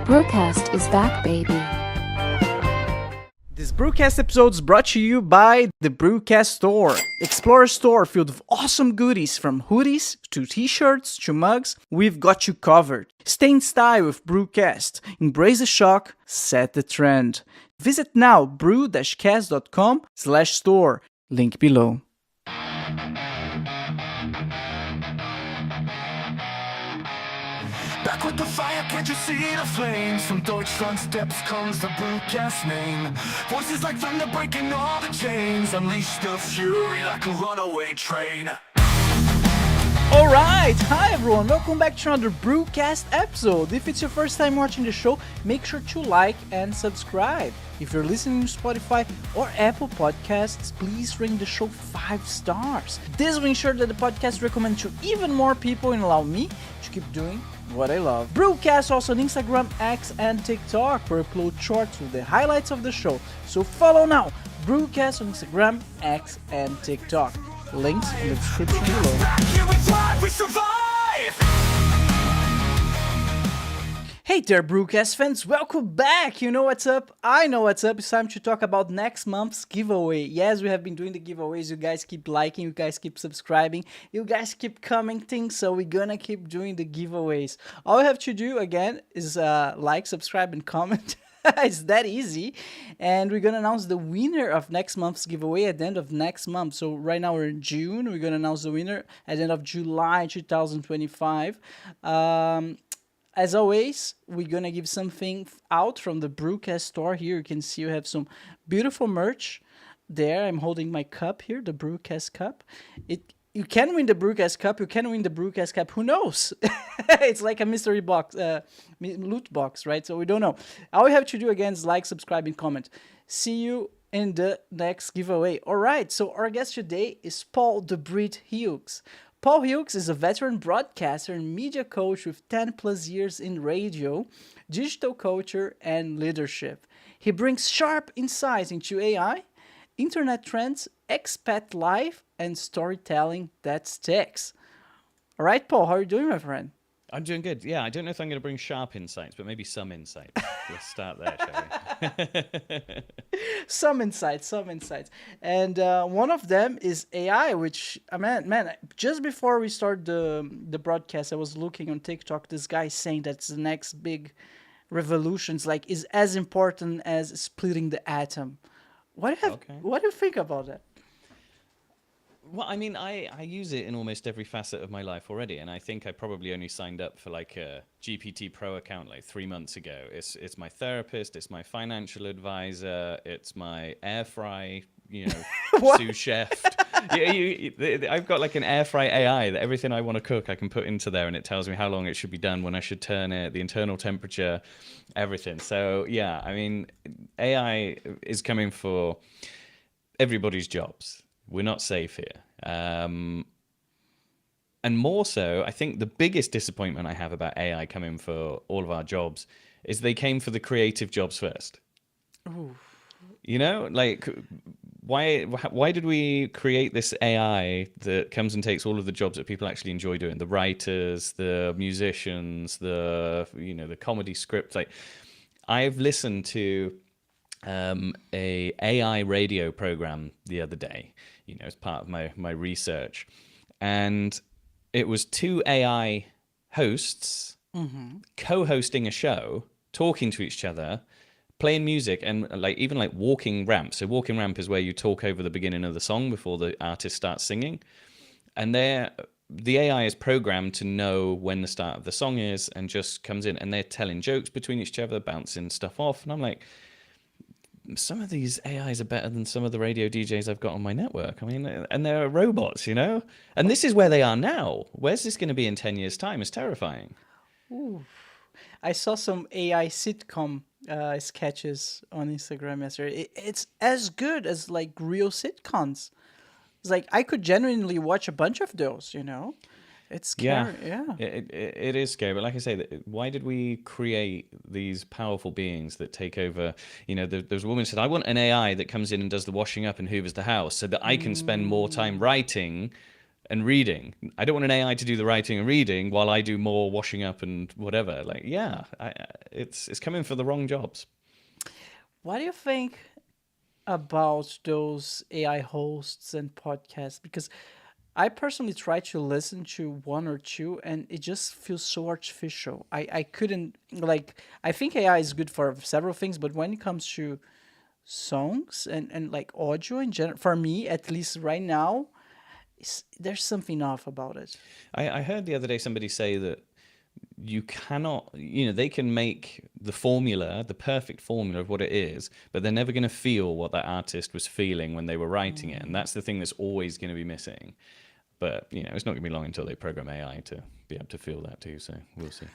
BRUCAST is back, baby. This BRUCAST episode is brought to you by the BRUCAST Store. Explore a store filled with awesome goodies from hoodies to t-shirts to mugs. We've got you covered. Stay in style with BRUCAST. Embrace the shock, set the trend. Visit now brew-cast.com/store. Link below. Back with the fire, can't you see the flames? From Deutschland steps comes the BRUCAST name. Voices like thunder breaking all the chains. Unleash the fury like a runaway train. Alright, hi everyone, welcome back to another BRUCAST episode. If it's your first time watching the show, make sure to like and subscribe. If you're listening to Spotify or Apple Podcasts, please ring the show 5 stars. This will ensure that the podcast recommends to even more people and allow me to keep doing what I love. BRUCAST also on Instagram, X, and TikTok, where I upload shorts with the highlights of the show. So follow now, BRUCAST on Instagram, X, and TikTok. Links in the description below. Here we thrive, we survive! Hey there, BRUCAST fans, welcome back! You know what's up? I know what's up. It's time to talk about next month's giveaway. Yes, we have been doing the giveaways. You guys keep liking, you guys keep subscribing, you guys keep commenting, so we're gonna keep doing the giveaways. All you have to do, again, is like, subscribe, and comment. It's that easy. And we're gonna announce the winner of next month's giveaway at the end of next month. So right now we're in June. We're gonna announce the winner at the end of July 2025. As always, we're gonna give something out from the BRUCAST store. Here you can see we have some beautiful merch there. I'm holding my cup here, the BRUCAST cup. You can win the BRUCAST cup. You can win the BRUCAST cup. Who knows? It's like a mystery box, loot box, right? So we don't know. All you have to do again is like, subscribe, and comment. See you in the next giveaway. All right. So our guest today is Paul the Brit Hughes. Paul Hughes is a veteran broadcaster and media coach with 10 plus years in radio, digital culture, and leadership. He brings sharp insights into AI, internet trends, expat life, and storytelling that sticks. All right, Paul, how are you doing, my friend? I'm doing good. Yeah, I don't know if I'm going to bring sharp insights, but maybe some insight. Let's start there, shall we? Some insights. And one of them is AI, which, man, just before we start the broadcast, I was looking on TikTok, this guy saying that's the next big revolution. It's like, is as important as splitting the atom. What do you think about that? Well, I mean, I use it in almost every facet of my life already, and I think I probably only signed up for like a GPT Pro account like 3 months ago. It's my therapist, it's my financial advisor, it's my air fry, sous chef. I've got like an air fry AI that everything I want to cook I can put into there, and it tells me how long it should be done, when I should turn it, the internal temperature, everything. So yeah, I mean, AI is coming for everybody's jobs. We're not safe here. And more so, I think the biggest disappointment I have about AI coming for all of our jobs is they came for the creative jobs first. Ooh. You know, like, why did we create this AI that comes and takes all of the jobs that people actually enjoy doing? The writers, the musicians, the comedy script. Like, I've listened to a AI radio program the other day, as part of my research, and it was 2 AI hosts co-hosting a show, talking to each other, playing music, and even walking ramp. So walking ramp is where you talk over the beginning of the song before the artist starts singing, and the AI is programmed to know when the start of the song is and just comes in, and they're telling jokes between each other, bouncing stuff off, and I'm like, some of these AIs are better than some of the radio DJs I've got on my network. I mean, and they're robots, And this is where they are now. Where's this going to be in 10 years' time? It's terrifying. Ooh. I saw some AI sitcom sketches on Instagram yesterday. It's as good as like real sitcoms. It's like I could genuinely watch a bunch of those, It's scary, yeah. It is scary, but like I say, why did we create these powerful beings that take over? There's a woman who said, I want an AI that comes in and does the washing up and hoovers the house so that I can spend more time writing and reading. I don't want an AI to do the writing and reading while I do more washing up and whatever. Like, yeah, it's coming for the wrong jobs. What do you think about those AI hosts and podcasts? Because I personally try to listen to one or two and it just feels so artificial. I couldn't, like, I think AI is good for several things, but when it comes to songs and like audio in general, for me, at least right now, there's something off about it. I heard the other day somebody say that you cannot, they can make the formula, the perfect formula of what it is, but they're never going to feel what that artist was feeling when they were writing it. And that's the thing that's always going to be missing. But, it's not going to be long until they program AI to be able to feel that too. So we'll see.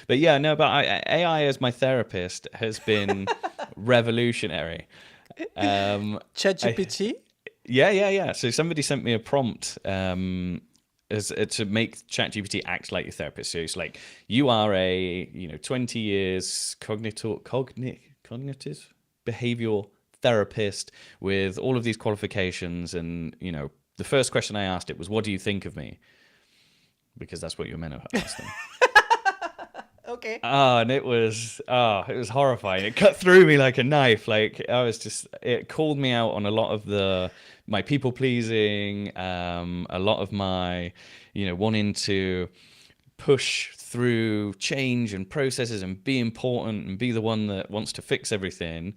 But yeah, no, but AI as my therapist has been revolutionary. ChatGPT? Yeah. So somebody sent me a prompt to make ChatGPT act like your therapist. So it's like, you are a 20 years cognitive behavioral therapist with all of these qualifications, and the first question I asked it was, what do you think of me? Because that's what you're meant to ask them. Okay. And it was horrifying. It cut through me like a knife. Like, it called me out on a lot of my people pleasing, a lot of my, wanting to push through change and processes and be important and be the one that wants to fix everything,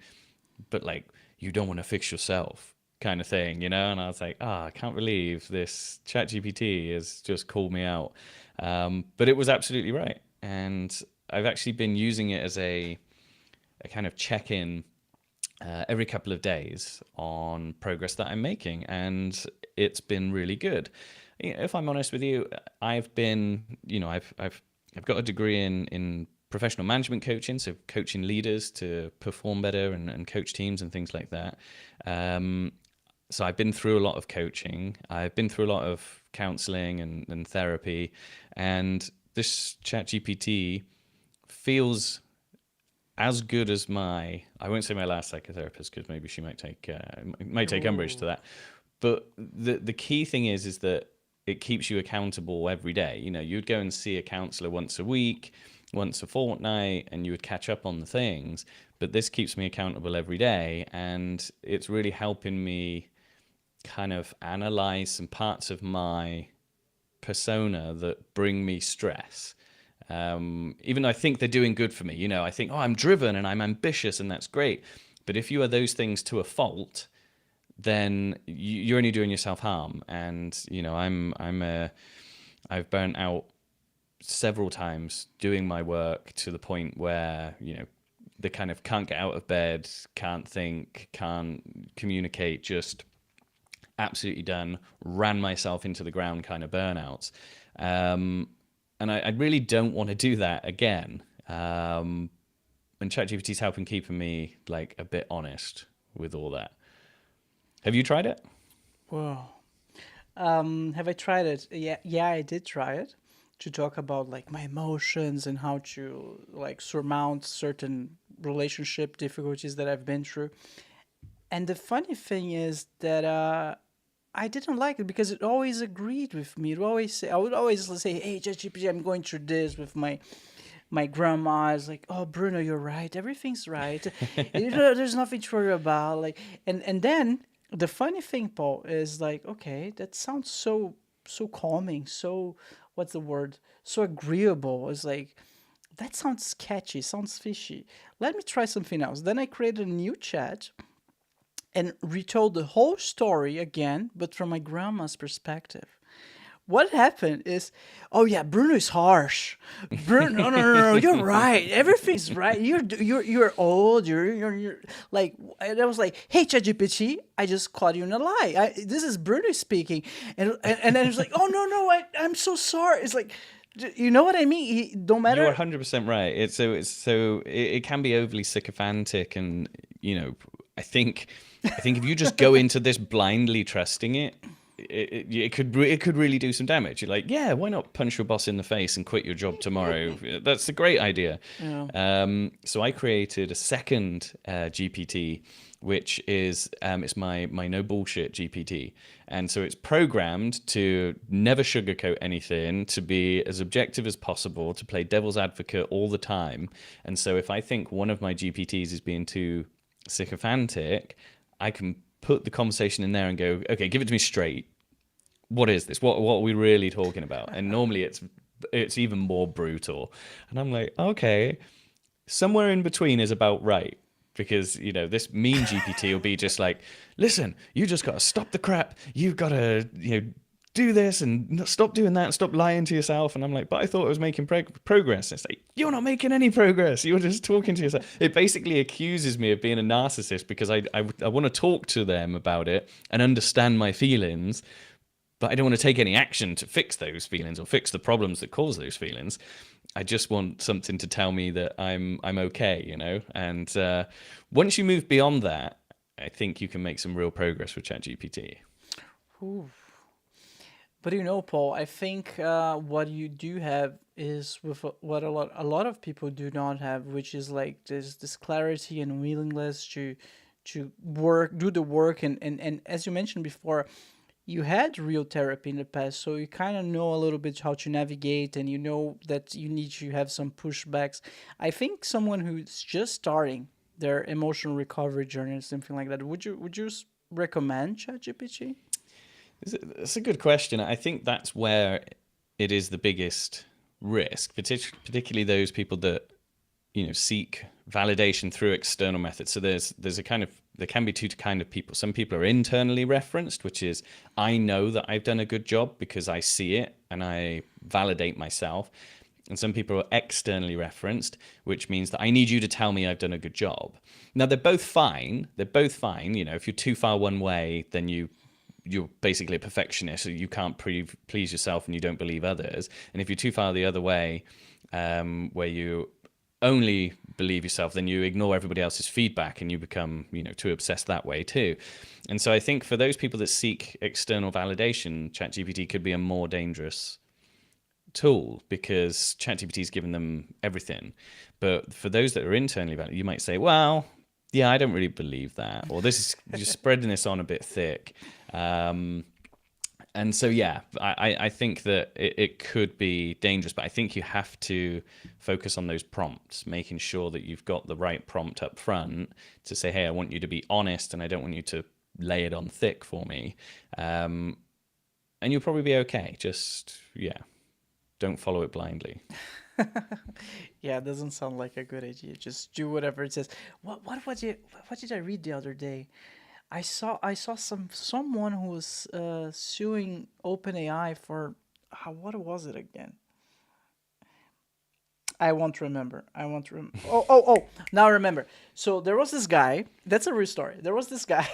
but like, you don't want to fix yourself, kind of thing, And I was like, I can't believe this ChatGPT has just called me out. But it was absolutely right. And I've actually been using it as a kind of check-in every couple of days on progress that I'm making. And it's been really good. If I'm honest with you, I've been, I've got a degree in professional management coaching, so coaching leaders to perform better and coach teams and things like that. So I've been through a lot of coaching. I've been through a lot of counseling and therapy. And this ChatGPT feels as good as I won't say my last psychotherapist, because maybe she might take umbrage to that. But the key thing is that it keeps you accountable every day. You'd go and see a counselor once a week, once a fortnight, and you would catch up on the things. But this keeps me accountable every day, and it's really helping me kind of analyze some parts of my persona that bring me stress. Even though I think they're doing good for me, I think, I'm driven and I'm ambitious, and that's great. But if you are those things to a fault, then you're only doing yourself harm. And I've burnt out several times doing my work to the point where they kind of can't get out of bed, can't think, can't communicate, just absolutely done, ran myself into the ground kind of burnouts. And I really don't want to do that again. And ChatGPT's helping keeping me like a bit honest with all that. Have you tried it? Whoa. Have I tried it? Yeah, I did try it, to talk about like my emotions and how to like surmount certain relationship difficulties that I've been through. And the funny thing is that I didn't like it because it always agreed with me. I would always say, "Hey, ChatGPT, I'm going through this with my grandma." Is like, "Oh, Bruno, you're right. Everything's right. There's nothing to worry about." Like, and then the funny thing, Paul, is like, okay, that sounds so calming. So what's the word? So agreeable. It's like, that sounds sketchy. Sounds fishy. Let me try something else. Then I created a new chat and retold the whole story again, but from my grandma's perspective. What happened is, oh yeah, Bruno is harsh. Bruno, no, you're right. Everything's right. You're old. You're like. And I was like, hey, ChatGPT, I just caught you in a lie. This is Bruno speaking, and then it was like, oh no, I'm so sorry. It's like, you know what I mean? No matter. You're 100% right. It can be overly sycophantic, and I think if you just go into this blindly trusting it, it could really do some damage. You're like, yeah, why not punch your boss in the face and quit your job tomorrow? That's a great idea. Yeah. So I created a second GPT which is it's my no bullshit GPT, and so it's programmed to never sugarcoat anything, to be as objective as possible, to play devil's advocate all the time. And so if I think one of my GPTs is being too sycophantic, I can put the conversation in there and go, okay, give it to me straight. What is this? What are we really talking about? And normally it's even more brutal. And I'm like, okay, somewhere in between is about right. Because, you know, this mean GPT will be just like, listen, you just got to stop the crap. You've got to, you know, do this and stop doing that and stop lying to yourself. And I'm like, but I thought I was making progress. And it's like, you're not making any progress. You're just talking to yourself. It basically accuses me of being a narcissist because I want to talk to them about it and understand my feelings, but I don't want to take any action to fix those feelings or fix the problems that cause those feelings. I just want something to tell me that I'm okay, you know? And once you move beyond that, I think you can make some real progress with ChatGPT. Ooh. But you know, Paul, I think what you do have is with what a lot of people do not have, which is like this clarity and willingness to do the work, and as you mentioned before, you had real therapy in the past, so you kind of know a little bit how to navigate, and you know that you need to have some pushbacks. I think someone who's just starting their emotional recovery journey or something like that, would you recommend ChatGPT? It's a good question. I think that's where it is the biggest risk, particularly those people that, you know, seek validation through external methods. So there can be two kind of people. Some people are internally referenced, which is I know that I've done a good job because I see it and I validate myself. And some people are externally referenced, which means that I need you to tell me I've done a good job. Now, they're both fine. You know, if you're too far one way, then you're basically a perfectionist, so you can't please yourself and you don't believe others. And if you're too far the other way, where you only believe yourself, then you ignore everybody else's feedback and you become, you know, too obsessed that way too. And so I think for those people that seek external validation, ChatGPT could be a more dangerous tool because ChatGPT has given them everything. But for those that are internally validated, you might say, well, yeah, I don't really believe that, or this is you're spreading this on a bit thick. And so, yeah, I think that it could be dangerous, but I think you have to focus on those prompts, making sure that you've got the right prompt up front to say, hey, I want you to be honest and I don't want you to lay it on thick for me. And you'll probably be okay. Just, yeah, don't follow it blindly. Yeah, it doesn't sound like a good idea. Just do whatever it says. What did I read the other day? I saw someone who was suing OpenAI for what was it again? I won't remember. Oh! Now I remember. So there was this guy. That's a real story. There was this guy.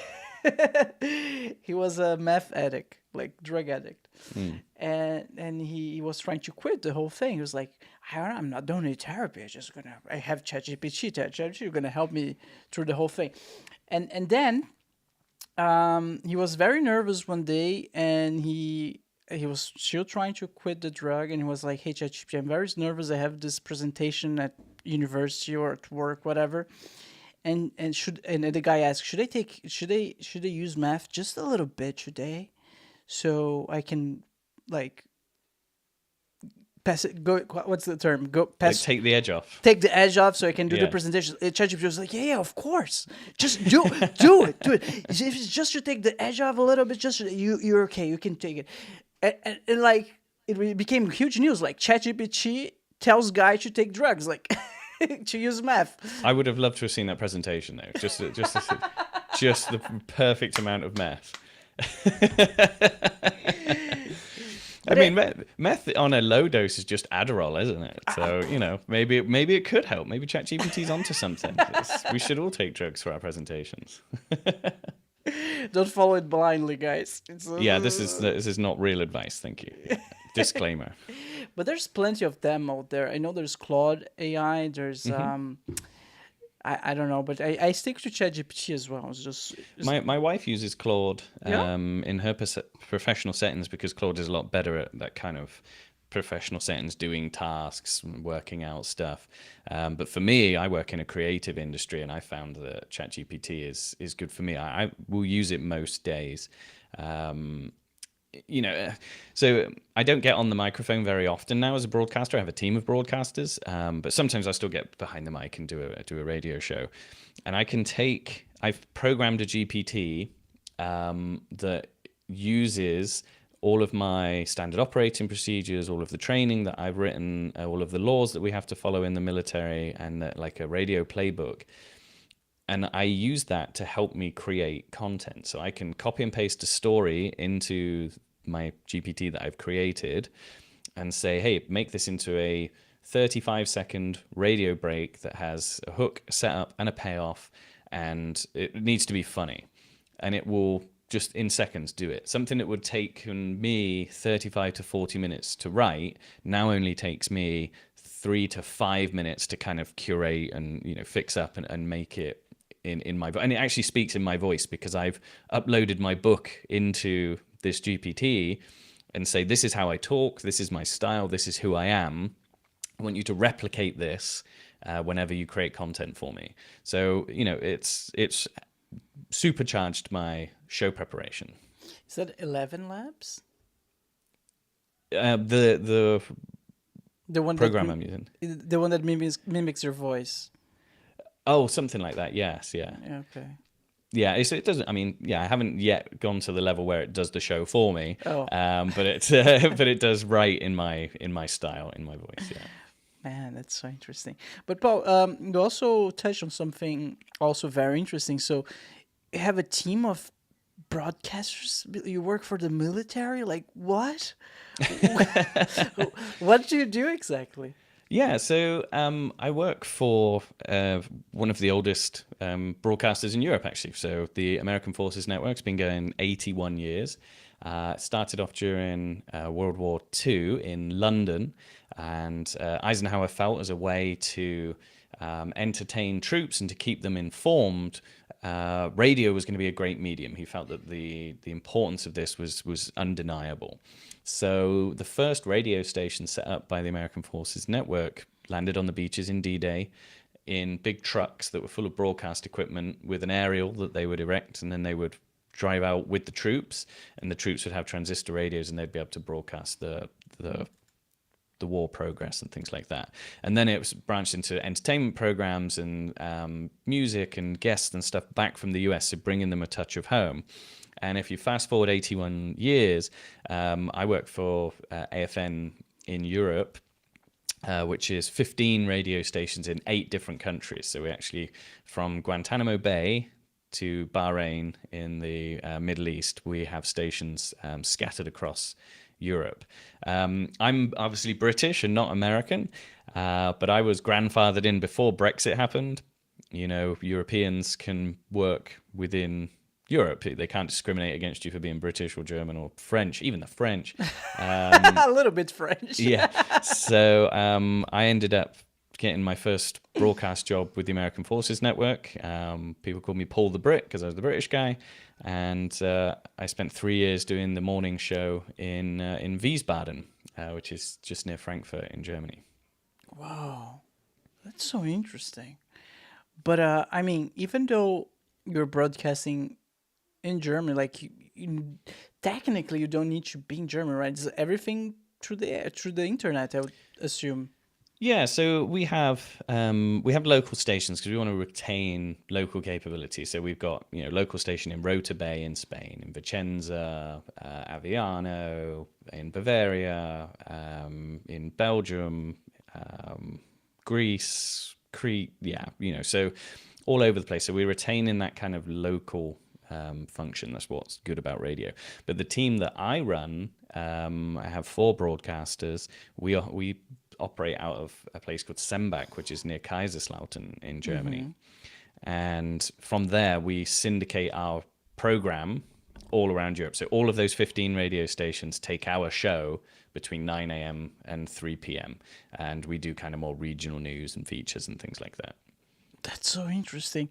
He was a meth addict, like drug addict, and he was trying to quit the whole thing. He was like, I'm not doing any therapy. I have ChatGPT. ChatGPT gonna help me through the whole thing, and then he was very nervous one day, and he was still trying to quit the drug, and he was like, hey ChatGPT, I'm very nervous. I have this presentation at university or at work, whatever. And the guy asked, should I use math just a little bit today, so I can like pass it? Go, what's the term? Go pass. Like take the edge off. Take the edge off, so I can do the presentation. ChatGPT was like, yeah, of course, just do it. If it's just to take the edge off a little bit, just you're okay. You can take it, and like it became huge news. Like ChatGPT tells guy to take drugs, like. To use math. I would have loved to have seen that presentation though. Just the perfect amount of math. I mean, meth on a low dose is just Adderall, isn't it? So, you know, maybe it could help. Maybe ChatGPT's onto something. We should all take drugs for our presentations. Don't follow it blindly, guys. Yeah, this is not real advice. Thank you. Disclaimer. But there's plenty of them out there. I know there's Claude AI. There's I don't know, but I stick to ChatGPT as well. It's my wife uses Claude in her professional settings because Claude is a lot better at that kind of professional settings, doing tasks, working out stuff. But for me, I work in a creative industry, and I found that ChatGPT is good for me. I will use it most days. So I don't get on the microphone very often now as a broadcaster. I have a team of broadcasters, but sometimes I still get behind the mic and do a radio show. And I've programmed a GPT that uses all of my standard operating procedures, all of the training that I've written, all of the laws that we have to follow in the military, and like a radio playbook. And I use that to help me create content. So I can copy and paste a story into my GPT that I've created and say, hey, make this into a 35-second radio break that has a hook, a setup, and a payoff, and it needs to be funny. And it will just in seconds do it. Something that would take me 35 to 40 minutes to write now only takes me 3 to 5 minutes to kind of curate and fix up and make it in my voice. And it actually speaks in my voice because I've uploaded my book into this GPT and say, this is how I talk, this is my style, this is who I am. I want you to replicate this whenever you create content for me. So, it's supercharged my show preparation. Is that 11 Labs? The one program I'm using. The one that mimics your voice. Oh, something like that. Yes, yeah. Okay. Yeah, it doesn't. I mean, yeah, I haven't yet gone to the level where it does the show for me. Oh. But it does write in my style, in my voice. Yeah. Man, that's so interesting. But Paul, you also touched on something also very interesting. So, you have a team of broadcasters. You work for the military. Like what? What do you do exactly? Yeah, so I work for one of the oldest broadcasters in Europe, actually. So the American Forces Network's been going 81 years. Started off during World War II in London, and Eisenhower felt as a way to entertain troops and to keep them informed, radio was going to be a great medium. He felt that the importance of this was undeniable. So the first radio station set up by the American Forces Network landed on the beaches in D-Day in big trucks that were full of broadcast equipment with an aerial that they would erect, and then they would drive out with the troops, and the troops would have transistor radios, and they'd be able to broadcast the war progress and things like that. And then it was branched into entertainment programs and music and guests and stuff back from the US, so bringing them a touch of home. And if you fast forward 81 years, I work for AFN in Europe, which is 15 radio stations in 8 different countries. So we actually, from Guantanamo Bay to Bahrain in the Middle East, we have stations scattered across Europe. I'm obviously British and not American, but I was grandfathered in before Brexit happened. Europeans can work within Europe. They can't discriminate against you for being British or German or French, even the French. A little bit French. Yeah. So I ended up getting my first broadcast job with the American Forces Network. People called me Paul the Brit because I was the British guy. And I spent 3 years doing the morning show in Wiesbaden, which is just near Frankfurt in Germany. Wow. That's so interesting. But I mean, even though you're broadcasting in Germany, like you technically you don't need to be in German, right? It's everything through the internet, I would assume. Yeah, so we have local stations because we want to retain local capability. So we've got local station in Rota Bay in Spain, in Vicenza, Aviano, in Bavaria, in Belgium, Greece, Crete. Yeah, so all over the place. So we're retaining that kind of local function. That's what's good about radio. But the team that I run, I have 4 broadcasters. We operate out of a place called Sembach, which is near Kaiserslautern in Germany. Mm-hmm. And from there, we syndicate our program all around Europe. So all of those 15 radio stations take our show between 9 a.m. and 3 p.m. And we do kind of more regional news and features and things like that. That's so interesting.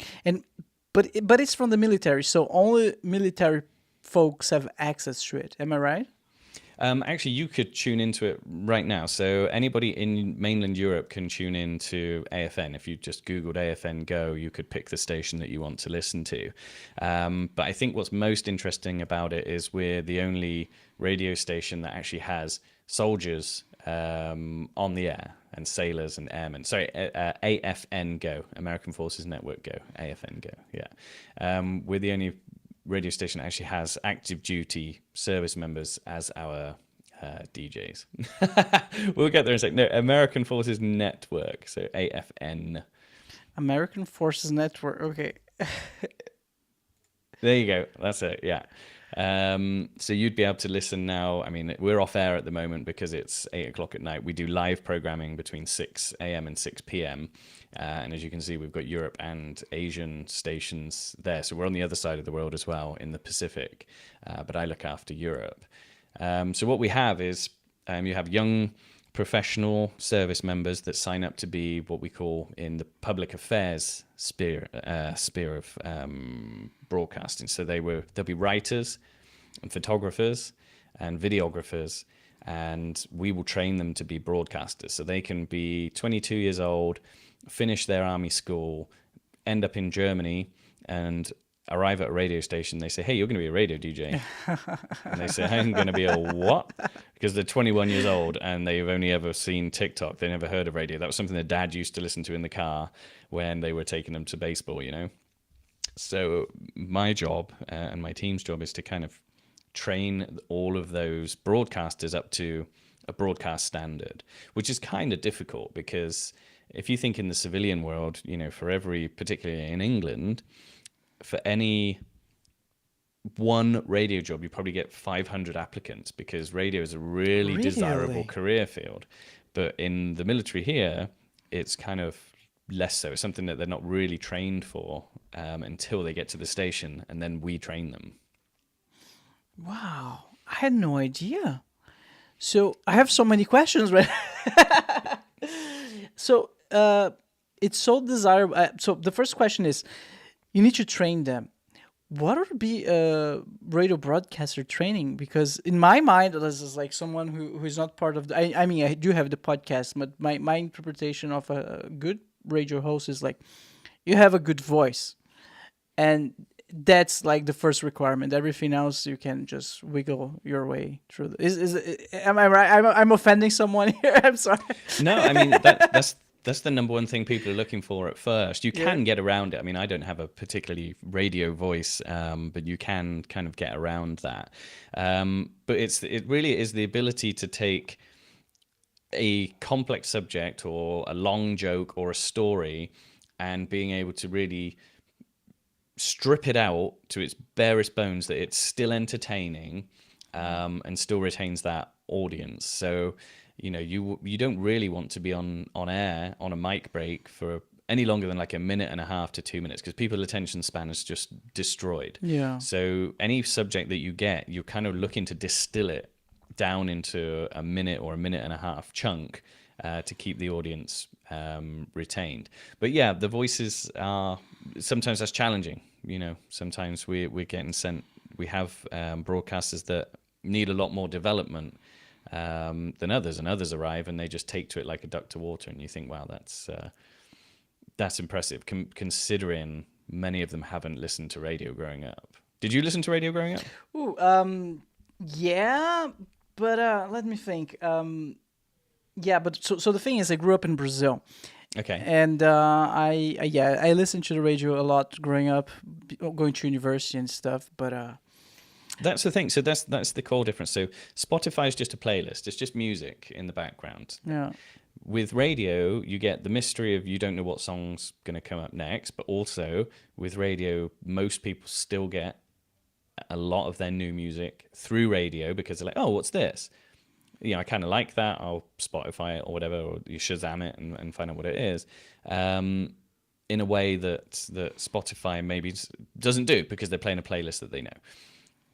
But it's from the military, so only military folks have access to it. Am I right? Actually, you could tune into it right now. So anybody in mainland Europe can tune into AFN. If you just Googled AFN Go, you could pick the station that you want to listen to. But I think what's most interesting about it is we're the only radio station that actually has soldiers on the air and sailors and airmen. Sorry, AFN Go, American Forces Network Go, AFN Go. Yeah, we're the only radio station that actually has active duty service members as our DJs. We'll get there in a sec. No, American Forces Network, so AFN. American Forces Network. Okay. There you go. That's it. Yeah. So you'd be able to listen now. I mean, we're off air at the moment because it's 8 o'clock at night. We do live programming between 6 a.m. and 6 p.m. And as you can see, we've got Europe and Asian stations there. So we're on the other side of the world as well in the Pacific. But I look after Europe. So what we have is you have young professional service members that sign up to be what we call in the public affairs sphere of broadcasting. So they'll be writers and photographers and videographers, and we will train them to be broadcasters. So they can be 22 years old, finish their army school, end up in Germany, and arrive at a radio station. They say, hey, you're going to be a radio DJ. And they say, I'm going to be a what? Because they're 21 years old and they've only ever seen TikTok. They never heard of radio. That was something their dad used to listen to in the car when they were taking them to baseball, you know? So my job and my team's job is to kind of train all of those broadcasters up to a broadcast standard, which is kind of difficult because if you think in the civilian world, you know, for every, particularly in England, for any one radio job, you probably get 500 applicants because radio is a really desirable career field. But in the military here, it's kind of less so. It's something that they're not really trained for until they get to the station, and then we train them. Wow, I had no idea. So I have so many questions, right? So it's so desirable. So the first question is, you need to train them. What would be a radio broadcaster training? Because in my mind, this is like someone who is not part of the... I mean, I do have the podcast, but my interpretation of a good radio host is like, you have a good voice. And that's like the first requirement. Everything else, you can just wiggle your way through. Am I right? I'm offending someone here? I'm sorry. No, I mean, that's the number one thing people are looking for at first. You can get around it. I mean, I don't have a particularly radio voice, but you can kind of get around that. But it really is the ability to take a complex subject or a long joke or a story and being able to really strip it out to its barest bones that it's still entertaining and still retains that audience. So you know, you don't really want to be on air on a mic break for any longer than like a minute and a half to 2 minutes because people's attention span is just destroyed. Yeah. So any subject that you get, you're kind of looking to distill it down into a minute or a minute and a half chunk to keep the audience retained. But yeah, the voices are sometimes that's challenging. You know, sometimes we're getting sent. We have broadcasters that need a lot more development than others, and others arrive and they just take to it like a duck to water, and you think, wow, that's impressive considering many of them haven't listened to radio growing up. Did you listen to radio growing up? Yeah, but let me think. Yeah, but so the thing is, I grew up in Brazil. Okay. And I listened to the radio a lot growing up, going to university and stuff, but that's the thing. So that's the core difference. So Spotify is just a playlist. It's just music in the background. Yeah. With radio, you get the mystery of you don't know what song's going to come up next. But also with radio, most people still get a lot of their new music through radio because they're like, oh, what's this? You know, I kind of like that. I'll Spotify it or whatever, or you Shazam it and find out what it is. In a way that Spotify maybe doesn't do because they're playing a playlist that they know.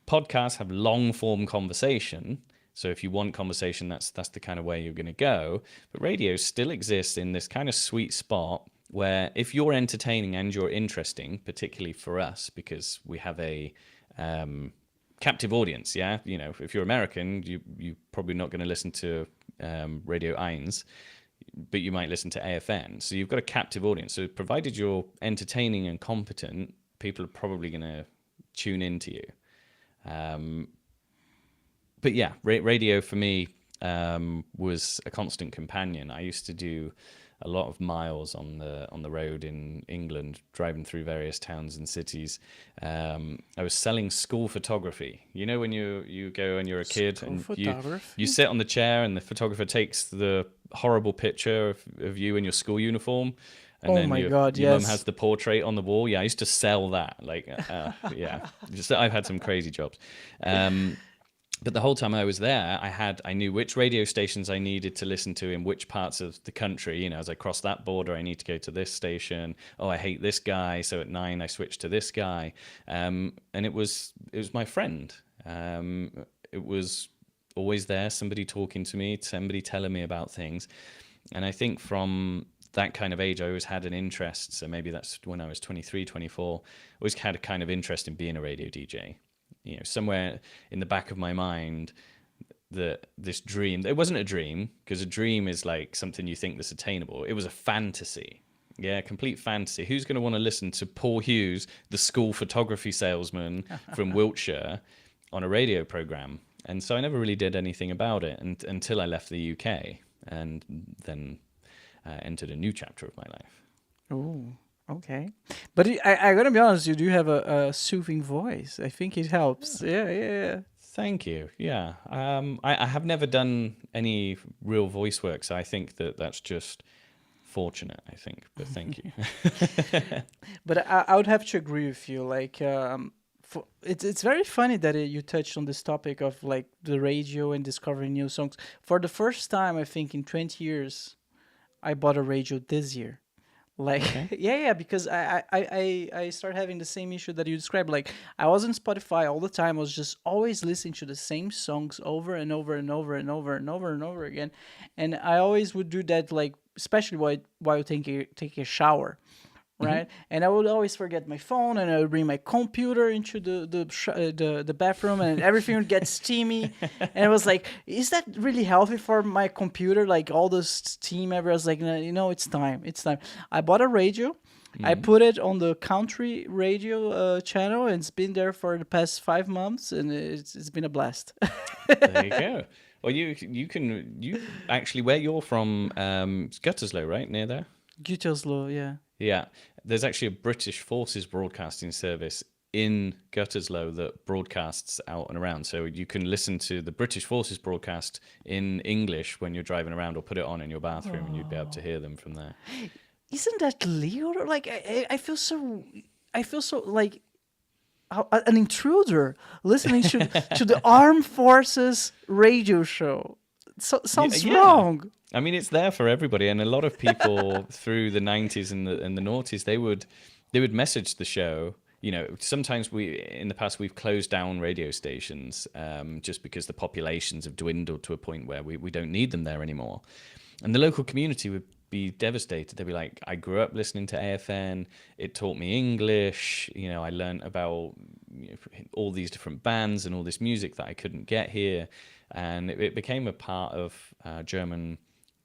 Podcasts have long form conversation. So if you want conversation, that's the kind of way you're going to go. But radio still exists in this kind of sweet spot where if you're entertaining and you're interesting, particularly for us, because we have a captive audience. Yeah, you know, if you're American, you're probably not going to listen to Radio 1, but you might listen to AFN. So you've got a captive audience. So provided you're entertaining and competent, people are probably going to tune into you. But yeah, radio for me was a constant companion. I used to do a lot of miles on the road in England, driving through various towns and cities. I was selling school photography. You know, when you go and you're a kid School and photography? you sit on the chair and the photographer takes the horrible picture of you in your school uniform. And Oh then my your God, mum yes. has the portrait on the wall. Yeah, I used to sell that. Like, yeah, just I've had some crazy jobs. But the whole time I was there, I knew which radio stations I needed to listen to in which parts of the country. You know, as I crossed that border, I need to go to this station. Oh, I hate this guy, so at 9 I switched to this guy. And it was my friend. It was always there, somebody talking to me, somebody telling me about things. And I think from that kind of age, I always had an interest. So maybe that's when I was 23, 24, always had a kind of interest in being a radio DJ. You know, somewhere in the back of my mind, that this dream, it wasn't a dream, because a dream is like something you think that's attainable. It was a fantasy. Yeah, complete fantasy. Who's going to want to listen to Paul Hughes, the school photography salesman from Wiltshire, on a radio program? And so I never really did anything about it until I left the UK and then entered a new chapter of my life. Oh, okay. But I gotta be honest, you do have a soothing voice. I think it helps. Yeah. Thank you. Yeah. I have never done any real voice work, so I think that's just fortunate, I think. But thank you. But I would have to agree with you. Like, it's very funny that you touched on this topic of like the radio and discovering new songs. For the first time, I think in 20 years, I bought a radio this year. Like, yeah, because I started having the same issue that you described. Like, I was on Spotify all the time. I was just always listening to the same songs over and over and over and over and over and over again. And I always would do that, like, especially while taking a shower. Right, and I would always forget my phone, and I would bring my computer into the bathroom, and everything would get steamy. And I was like, "Is that really healthy for my computer? Like all this steam everywhere?" I was like, "No, it's time. It's time." I bought a radio. I put it on the country radio channel, and it's been there for the past 5 months, and it's been a blast. There you go. Well, you actually, where you're from, it's Gutterslow, right, near there? Gütersloh, yeah. Yeah, there's actually a British Forces broadcasting service in Guttersloh that broadcasts out and around. So you can listen to the British Forces broadcast in English when you're driving around, or put it on in your bathroom, and you'd be able to hear them from there. Isn't that legal? Like, I feel so like an intruder listening to the Armed Forces radio show. So, sounds wrong. I mean, it's there for everybody, and a lot of people through the 90s and the noughties, they would message the show. You know, sometimes in the past we've closed down radio stations just because the populations have dwindled to a point where we don't need them there anymore, and the local community would be devastated. They'd be like, "I grew up listening to AFN. It taught me English. You know, I learned about all these different bands and all this music that I couldn't get here." And it became a part of German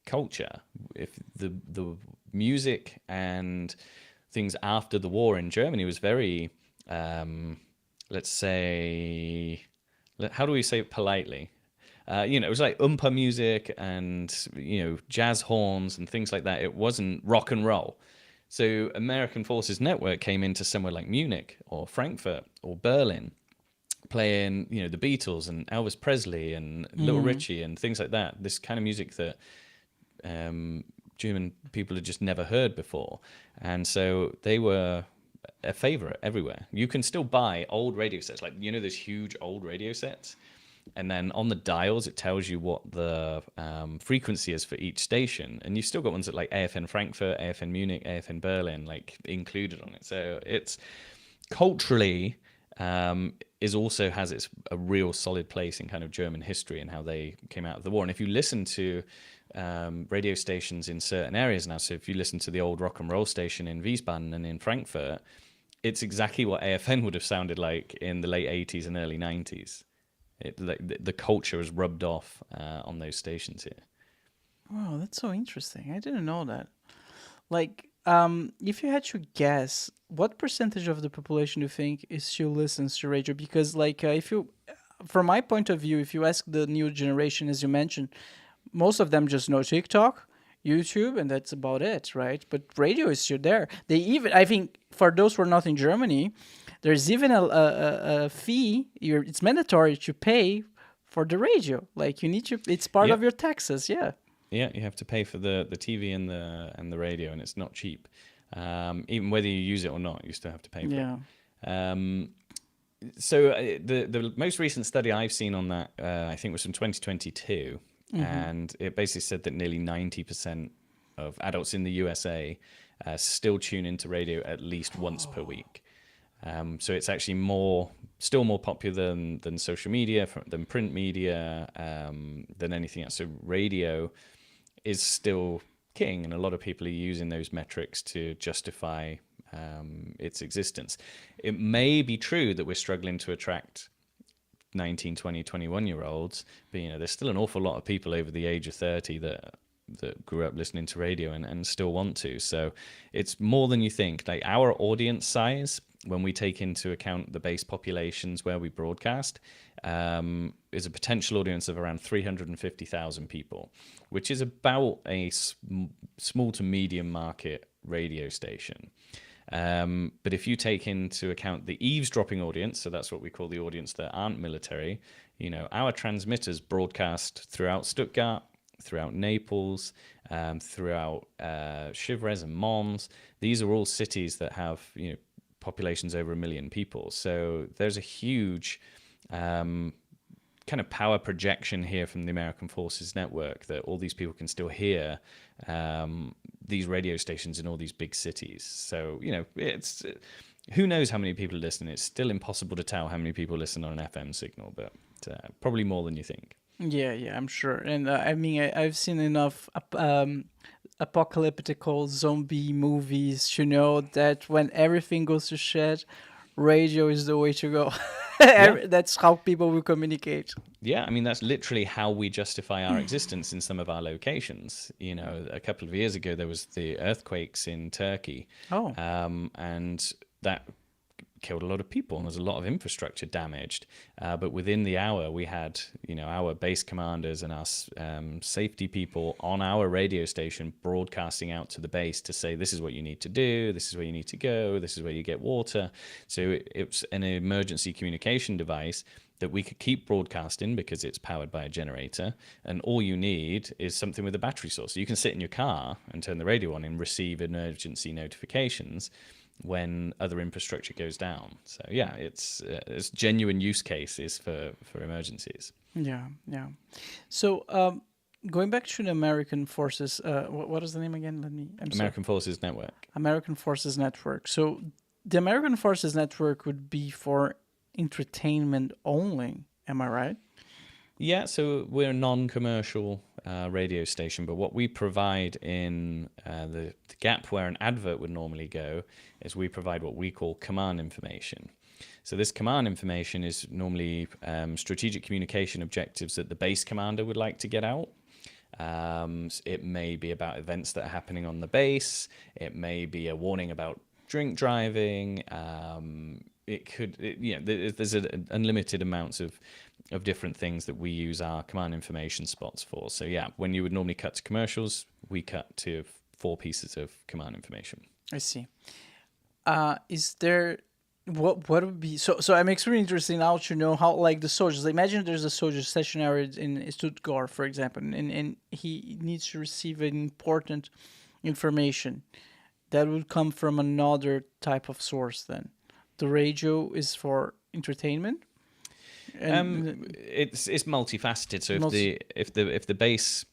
culture. If the music and things after the war in Germany was very, let's say, how do we say it politely? It was like oompa music and, jazz horns and things like that. It wasn't rock and roll. So American Forces Network came into somewhere like Munich or Frankfurt or Berlin, playing, the Beatles and Elvis Presley and Little Richie and things like that. This kind of music that German people had just never heard before. And so they were a favorite everywhere. You can still buy old radio sets, like, those huge old radio sets. And then on the dials, it tells you what the frequency is for each station. And you've still got ones that like AFN Frankfurt, AFN Munich, AFN Berlin, like included on it. So it's culturally has a real solid place in kind of German history and how they came out of the war. And if you listen to radio stations in certain areas now, so if you listen to the old rock and roll station in Wiesbaden and in Frankfurt, it's exactly what AFN would have sounded like in the late 80s and early 90s. The culture is rubbed off on those stations here. Wow, that's so interesting. I didn't know that. Like, if you had to guess, what percentage of the population do you think is still listens to radio? Because, like, if you, from my point of view, if you ask the new generation, as you mentioned, most of them just know TikTok, YouTube, and that's about it, right? But radio is still there. They even, I think, for those who are not in Germany, there's even a fee. It's mandatory to pay for the radio. Like, you need to. It's part Yeah. of your taxes. Yeah. Yeah, you have to pay for the TV and the radio, and it's not cheap. Even whether you use it or not, you still have to pay for Yeah. it. So the most recent study I've seen on that, I think, was from 2022, and it basically said that nearly 90% of adults in the USA still tune into radio at least once per week. So it's actually still more popular than social media, than print media, than anything else. So radio is still king, and a lot of people are using those metrics to justify its existence. It may be true that we're struggling to attract 19, 20, 21-year-olds, but there's still an awful lot of people over the age of 30 that grew up listening to radio and still want to. So it's more than you think. Like, our audience size, when we take into account the base populations where we broadcast, is a potential audience of around 350,000 people, which is about a small to medium market radio station. But if you take into account the eavesdropping audience, so that's what we call the audience that aren't military, our transmitters broadcast throughout Stuttgart, throughout Naples, throughout Chivres and Mons. These are all cities that have populations over 1 million people. So there's a huge kind of power projection here from the American Forces Network that all these people can still hear these radio stations in all these big cities. So, it's who knows how many people listen. It's still impossible to tell how many people listen on an FM signal, but probably more than you think. Yeah, I'm sure. And I mean, I've seen enough apocalyptical zombie movies to know that when everything goes to shit, radio is the way to go. That's how people will communicate. Yeah, I mean, that's literally how we justify our existence in some of our locations. A couple of years ago, there was the earthquakes in Turkey. Oh. And that killed a lot of people, and there's a lot of infrastructure damaged. But within the hour, we had, our base commanders and our safety people on our radio station broadcasting out to the base to say, this is what you need to do, this is where you need to go, this is where you get water. So it's an emergency communication device that we could keep broadcasting because it's powered by a generator, and all you need is something with a battery source. So you can sit in your car and turn the radio on and receive emergency notifications when other infrastructure goes down. So yeah, it's genuine use cases for emergencies. Yeah. So going back to the American Forces, what is the name again? American Forces Network. American Forces Network. So the American Forces Network would be for entertainment only. Am I right? Yeah, so we're a non-commercial radio station, but what we provide in the gap where an advert would normally go is we provide what we call command information. So this command information is normally strategic communication objectives that the base commander would like to get out. It may be about events that are happening on the base. It may be a warning about drink driving. There's an unlimited amounts of different things that we use our command information spots for. So yeah, when you would normally cut to commercials, we cut to 4 pieces of command information. I see. Is there what would be so I'm extremely interested now to know how, like, the soldiers. Imagine there's a soldier stationary in Stuttgart, for example, and he needs to receive an important information that would come from another type of source. Then the radio is for entertainment. And It's multifaceted. So if the base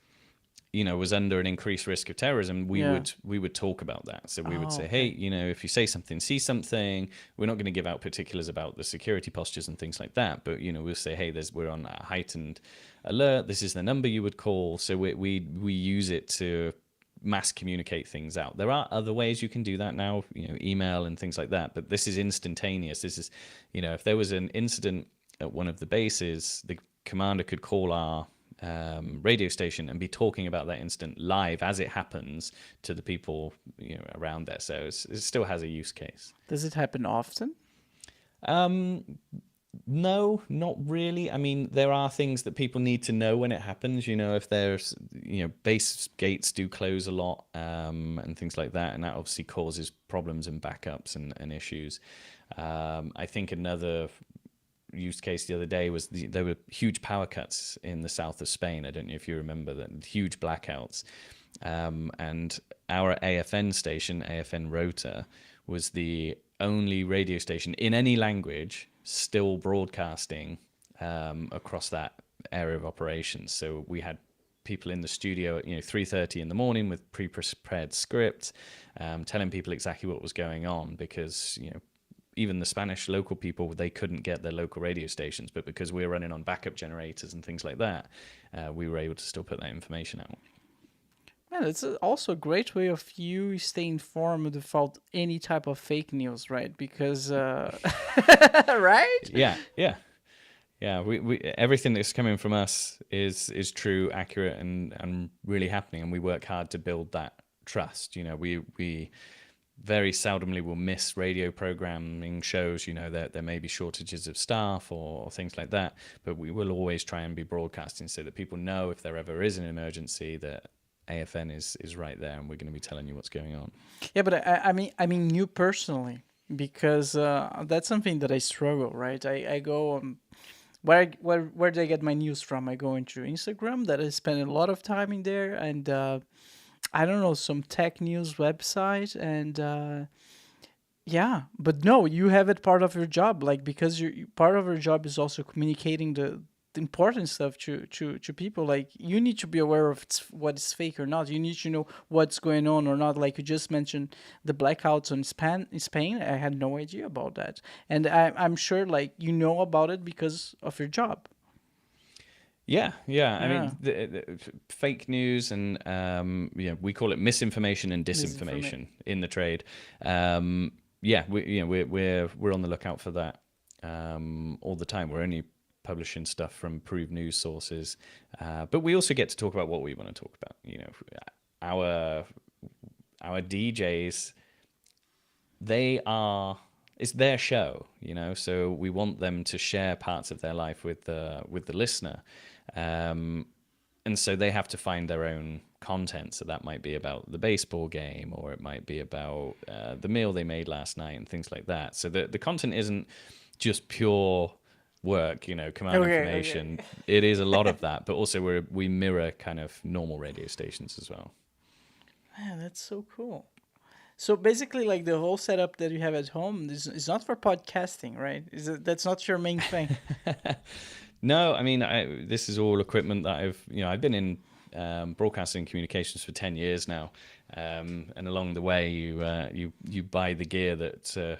was under an increased risk of terrorism, we would talk about that. So we would say, hey, if you say something, see something. We're not going to give out particulars about the security postures and things like that, but we'll say, hey, we're on a heightened alert. This is the number you would call. So we use it to mass communicate things out. There are other ways you can do that now, email and things like that, but this is instantaneous. This is, if there was an incident at one of the bases, the commander could call our radio station and be talking about that incident live as it happens to the people around there. So it still has a use case. Does it happen often? No, not really. I mean, there are things that people need to know when it happens. If there's, base gates do close a lot, and things like that, and that obviously causes problems and backups and issues. I think another use case the other day was there were huge power cuts in the south of Spain. I don't know if you remember that, huge blackouts. And our AFN station, AFN Rota, was the only radio station in any language still broadcasting across that area of operations. So we had people in the studio at 3:30 in the morning with pre-prepared scripts, telling people exactly what was going on, because even the Spanish local people, they couldn't get their local radio stations, but because we were running on backup generators and things like that, we were able to still put that information out. Man, it's also a great way of you staying informed without any type of fake news, right? Because, right? Yeah. We everything that's coming from us is true, accurate, and really happening, and we work hard to build that trust. We very seldomly will miss radio programming shows. There may be shortages of staff or things like that, but we will always try and be broadcasting so that people know if there ever is an emergency that AFN is right there, and we're going to be telling you what's going on. Yeah, but I mean you personally, because that's something that I struggle, right? I go where do I get my news from? I go into Instagram, that I spend a lot of time in there, and I don't know, some tech news website, and yeah, but no, you have it part of your job, like, because part of your job is also communicating the important stuff to people. Like, you need to be aware of what is fake or not. You need to know what's going on or not. Like you just mentioned the blackouts in Spain. I had no idea about that, and I'm sure like about it because of your job. Yeah. I mean, the fake news and we call it misinformation and disinformation in the trade. We're on the lookout for that all the time. We're only publishing stuff from approved news sources, but we also get to talk about what we want to talk about. Our DJs, it's their show, so we want them to share parts of their life with the listener. And so they have to find their own content. So that might be about the baseball game, or it might be about the meal they made last night and things like that. So the content isn't just pure work, command information. Okay. It is a lot of that, but also we mirror kind of normal radio stations as well. Man, that's so cool. So basically, like, the whole setup that you have at home is not for podcasting, right? That's not your main thing? No, I mean, this is all equipment that I've been in broadcasting communications for 10 years now, and along the way you buy the gear that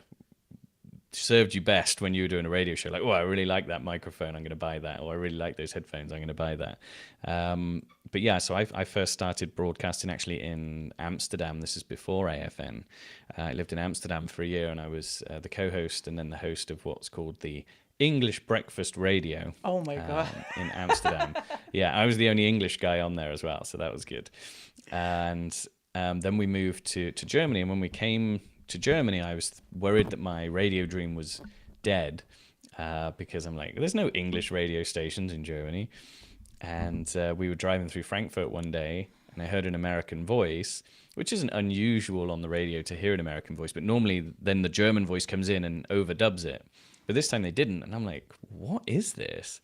served you best when you were doing a radio show. Like, I really like that microphone, I'm going to buy that. Or I really like those headphones, I'm going to buy that. But yeah, so I first started broadcasting actually in Amsterdam. This is before AFN. I lived in Amsterdam for a year, and I was the co-host and then the host of what's called the English Breakfast Radio. Oh my God. In Amsterdam. Yeah, I was the only English guy on there as well, so that was good. And then we moved to Germany, and when we came to Germany, I was worried that my radio dream was dead, because I'm like, there's no English radio stations in Germany. And we were driving through Frankfurt one day, and I heard an American voice, which isn't unusual on the radio to hear an American voice, but normally then the German voice comes in and overdubs it. But this time they didn't, and I'm like, what is this?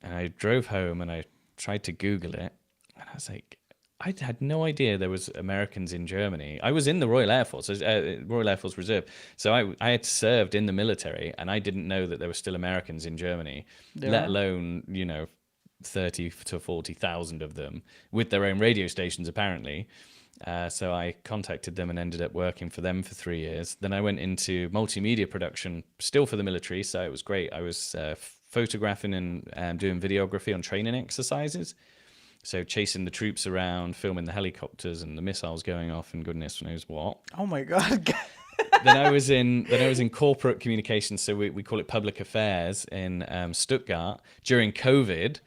And I drove home and I tried to Google it, and I was like, I had no idea there was Americans in Germany. I was in the Royal Air Force, Royal Air Force Reserve, so I had served in the military, and I didn't know that there were still Americans in Germany, let alone 30 to 40,000 of them with their own radio stations apparently. So I contacted them and ended up working for them for 3 years. Then I went into multimedia production, still for the military, so it was great. I was photographing and doing videography on training exercises. So chasing the troops around, filming the helicopters and the missiles going off, and goodness knows what. Oh my God. Then I was in corporate communications, so we call it public affairs in Stuttgart during COVID.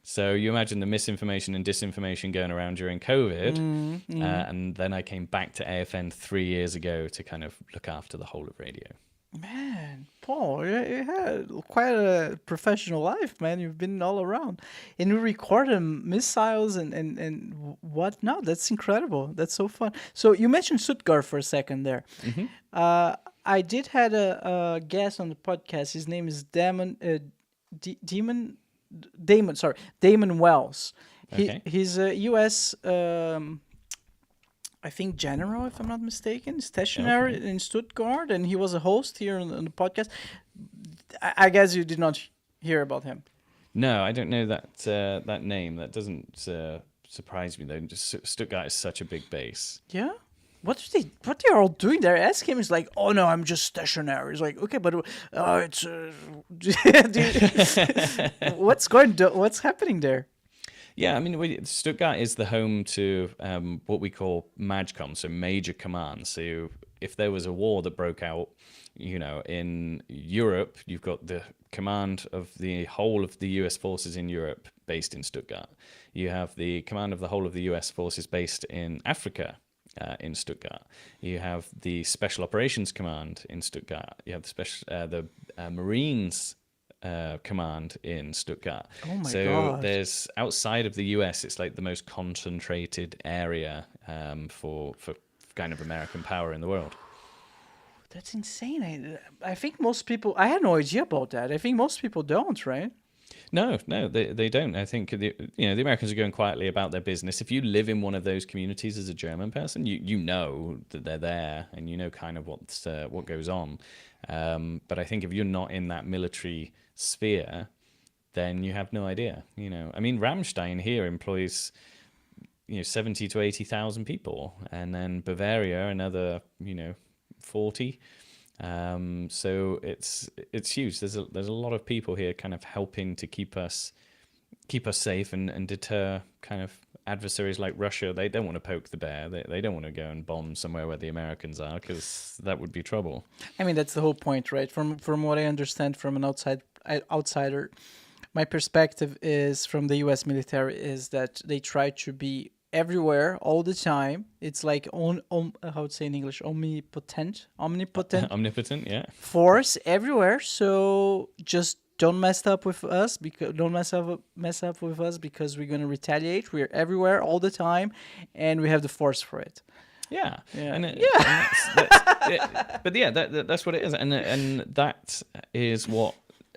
So you imagine the misinformation and disinformation going around during COVID. And then I came back to AFN 3 years ago to kind of look after the whole of radio. Man, Paul, you had quite a professional life, man. You've been all around. And you record missiles and whatnot. That's incredible. That's so fun. So you mentioned Stuttgart for a second there. I did had a guest on the podcast. His name is Damon Wells. Okay. He's a U.S. I think general, if I'm not mistaken, stationary in Stuttgart, and he was a host here on the podcast. I guess you did not hear about him. No, I don't know that name. That doesn't surprise me though. Just Stuttgart is such a big base. Yeah. What they're all doing there? Ask him. He's like, oh no, I'm just stationary. He's like, okay, but it's what's happening there? Yeah, I mean, Stuttgart is the home to what we call MAJCOM, so Major Command. So if there was a war that broke out, in Europe, you've got the command of the whole of the US forces in Europe based in Stuttgart. You have the command of the whole of the US forces based in Africa, in Stuttgart. You have the Special Operations Command in Stuttgart. You have the Marines command in Stuttgart. Oh my so God. there's outside of the US, it's like the most concentrated area for kind of American power in the world. That's insane. I think most people. I had no idea about that. I think most people don't, right? No, they don't. I think the Americans are going quietly about their business. If you live in one of those communities as a German person, you know that they're there and you know kind of what goes on. But I think if you're not in that military sphere, then you have no idea. I mean, Ramstein here employs 70 to 80,000 people, and then Bavaria another 40. So it's huge. There's a lot of people here kind of helping to keep us safe and deter kind of adversaries like Russia. They don't want to poke the bear. They don't want to go and bomb somewhere where the Americans are, because that would be trouble. I mean, that's the whole point, right? From what I understand from an outsider, my perspective is from the U.S. military is that they try to be everywhere all the time. It's like how to say in English, omnipotent, Omnipotent, yeah. force everywhere. So just don't mess up with us, because we're gonna retaliate. We're everywhere all the time, and we have the force for it. Yeah. Yeah. But yeah, that's what it is, and that is what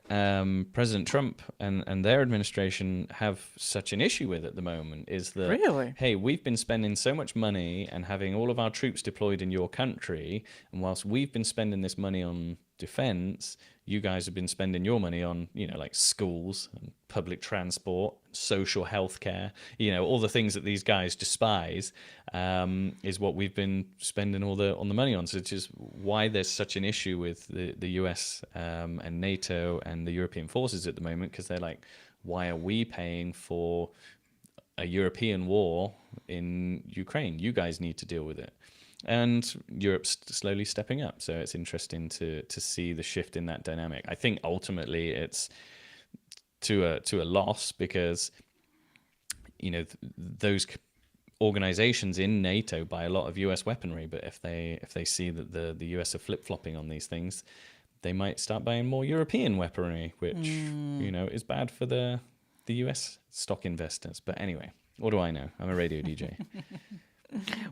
President Trump and their administration have such an issue with at the moment, is that, Really? hey, we've been spending so much money and having all of our troops deployed in your country, and whilst we've been spending this money on defense, you guys have been spending your money on, like schools and public transport, social health care, all the things that these guys despise, is what we've been spending all the money on. So it's just why there's such an issue with the US and NATO and the European forces at the moment, because they're like, why are we paying for a European war in Ukraine? You guys need to deal with it. And Europe's slowly stepping up. So it's interesting to see the shift in that dynamic. I think ultimately it's to a loss, because those organizations in NATO buy a lot of US weaponry, but if they see that the US are flip-flopping on these things, they might start buying more European weaponry, which is bad for the US stock investors. But anyway, what do I know? I'm a radio DJ.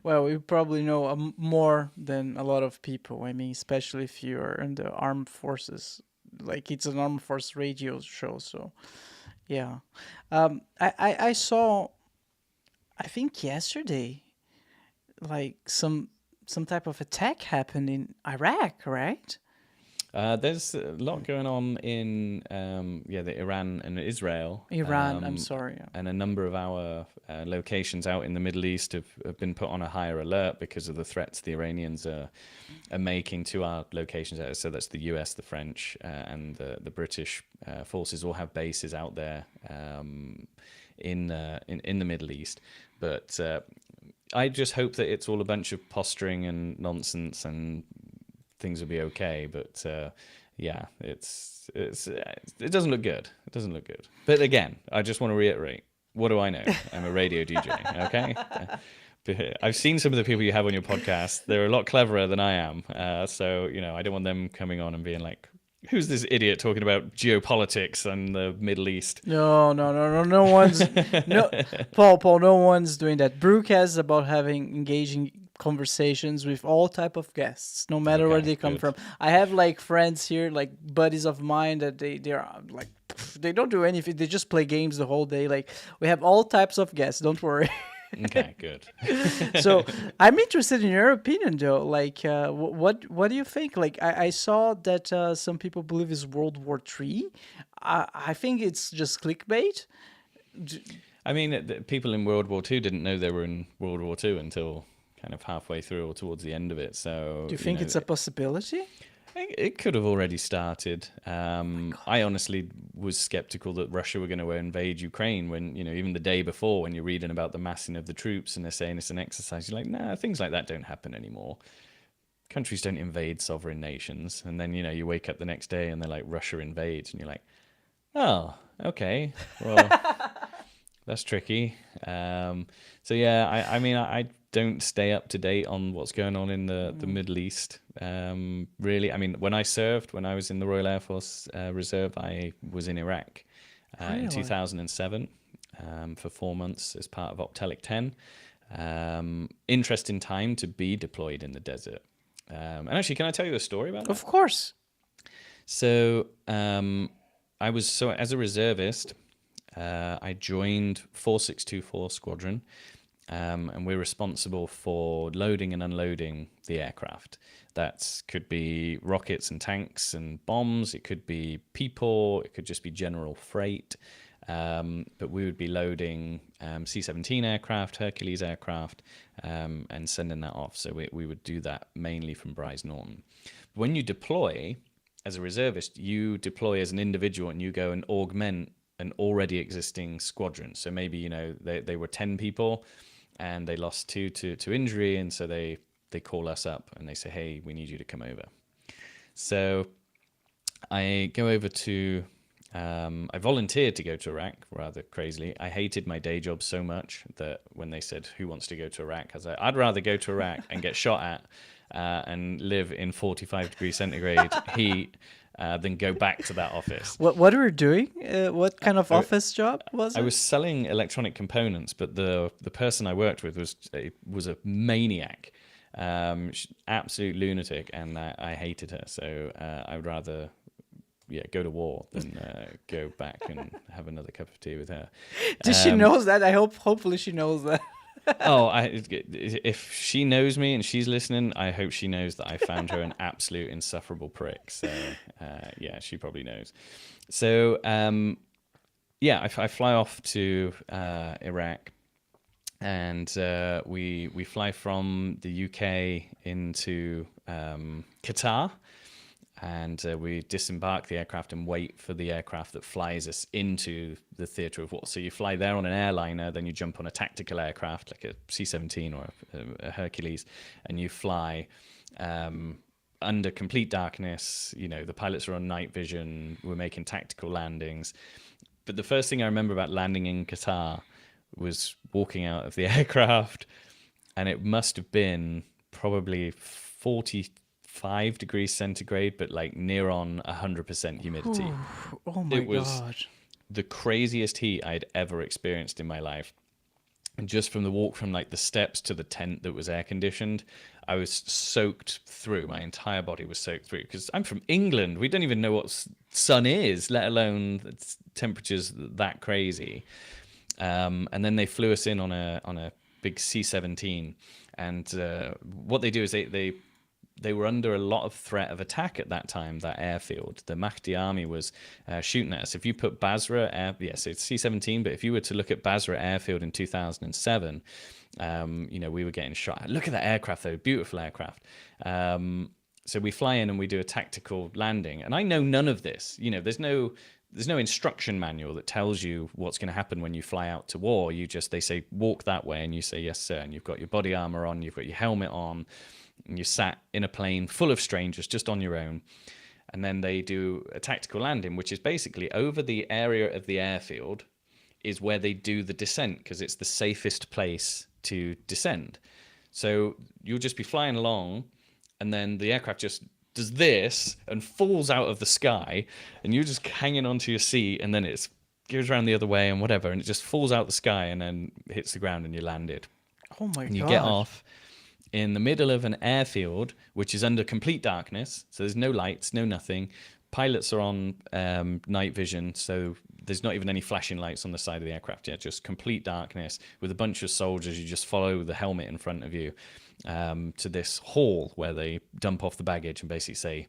Well, you probably know more than a lot of people. I mean, especially if you're in the armed forces. Like, it's an armed force radio show, so yeah. I saw, I think yesterday, like some type of attack happened in Iraq, right? There's a lot going on in the Iran and Israel. I'm sorry. Yeah. And a number of our locations out in the Middle East have been put on a higher alert because of the threats the Iranians are making to our locations. So that's the US, the French, and the British forces all have bases out there in the Middle East. But I just hope that it's all a bunch of posturing and nonsense, and things will be okay. But yeah, it doesn't look good. It doesn't look good. But again, I just want to reiterate, what do I know? I'm a radio DJ, okay? I've seen some of the people you have on your podcast. They're a lot cleverer than I am. So, I don't want them coming on and being like, who's this idiot talking about geopolitics and the Middle East? No one's Paul, no one's doing that. Brewcast is about having engaging conversations with all type of guests, no matter where they come from. I have like friends here, like buddies of mine, that they're like, they don't do anything. They just play games the whole day. Like, we have all types of guests. Don't worry. Okay, good. So I'm interested in your opinion, though. Like, what do you think? Like, I saw that some people believe it's World War III. I think it's just clickbait. I mean, people in World War II didn't know they were in World War II until kind of halfway through or towards the end of it. So, Do you think it's a possibility? It could have already started. I honestly was skeptical that Russia were going to invade Ukraine when, even the day before, when you're reading about the massing of the troops and they're saying it's an exercise, you're like, nah, things like that don't happen anymore. Countries don't invade sovereign nations. And then, you wake up the next day and they're like, Russia invades. And you're like, oh, okay, well, that's tricky. So, yeah, I mean, I don't stay up to date on what's going on in the Middle East. Really, I mean, when I was in the Royal Air Force Reserve, I was in Iraq in 2007 for 4 months as part of Optelic 10. Interesting time to be deployed in the desert. And actually, can I tell you a story about that? Of course. So as a reservist, I joined 4624 Squadron. And we're responsible for loading and unloading the aircraft. That could be rockets and tanks and bombs. It could be people. It could just be general freight. But we would be loading C-17 aircraft, Hercules aircraft, and sending that off. So we would do that mainly from Bryce Norton. When you deploy as a reservist, you deploy as an individual and you go and augment an already existing squadron. So maybe, they were 10 people, and they lost 2 to injury, and so they call us up and they say, hey, we need you to come over. So I go over to, I volunteered to go to Iraq, rather crazily. I hated my day job so much that when they said, who wants to go to Iraq? I was like, I'd rather go to Iraq and get shot at and live in 45 degrees centigrade heat than go back to that office. What were you doing? What kind of office job was it? I was selling electronic components, but the person I worked with was a maniac, absolute lunatic, and I hated her. So I would rather go to war than go back and have another cup of tea with her. Did she knows that? Hopefully she knows that. If she knows me and she's listening, I hope she knows that I found her an absolute insufferable prick. So, she probably knows. So, I fly off to Iraq, and we fly from the UK into Qatar. And we disembark the aircraft and wait for the aircraft that flies us into the theatre of war. So you fly there on an airliner, then you jump on a tactical aircraft like a C-17 or a Hercules, and you fly under complete darkness. The pilots are on night vision. We're making tactical landings. But the first thing I remember about landing in Qatar was walking out of the aircraft, and it must have been probably 45 degrees centigrade, but like near on 100% humidity. Oh my God. The craziest heat I'd ever experienced in my life. And just from the walk from like the steps to the tent that was air conditioned, I was soaked through. My entire body was soaked through, because I'm from England. We don't even know what sun is, let alone temperatures that crazy. And then they flew us in on a big C-17. And what they do is they were under a lot of threat of attack at that time, that airfield. The Mahdi army was shooting at us. If you put Basra, it's C-17, but if you were to look at Basra airfield in 2007, we were getting shot. Look at that aircraft, though, beautiful aircraft. So we fly in and we do a tactical landing. And I know none of this. There's no there's no instruction manual that tells you what's going to happen when you fly out to war. They say walk that way, and you say yes sir, and you've got your body armor on, you've got your helmet on, and you're sat in a plane full of strangers just on your own. And then they do a tactical landing, which is basically over the area of the airfield is where they do the descent, because it's the safest place to descend. So you'll just be flying along, and then the aircraft just does this and falls out of the sky, and you're just hanging onto your seat, and then it goes around the other way and whatever, and it just falls out the sky and then hits the ground, and you landed. Oh my god. And you get off in the middle of an airfield, which is under complete darkness. So there's no lights, no nothing. Pilots are on night vision, so there's not even any flashing lights on the side of the aircraft yet, just complete darkness with a bunch of soldiers. You just follow the helmet in front of you to this hall where they dump off the baggage and basically say,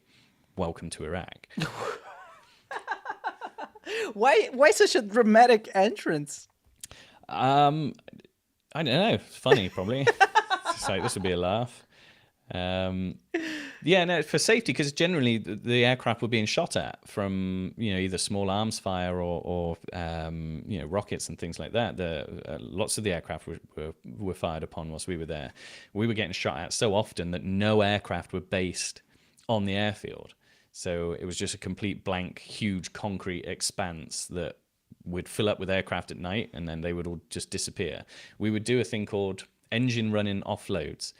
welcome to Iraq. Why such a dramatic entrance? I don't know. It's funny, probably. It's like, this would be a laugh. Yeah, no, for safety, because generally the aircraft were being shot at from, either small arms fire or rockets and things like that. Lots of the aircraft were fired upon whilst we were there. We were getting shot at so often that no aircraft were based on the airfield. So it was just a complete blank, huge concrete expanse that would fill up with aircraft at night, and then they would all just disappear. We would do a thing called engine running offloads.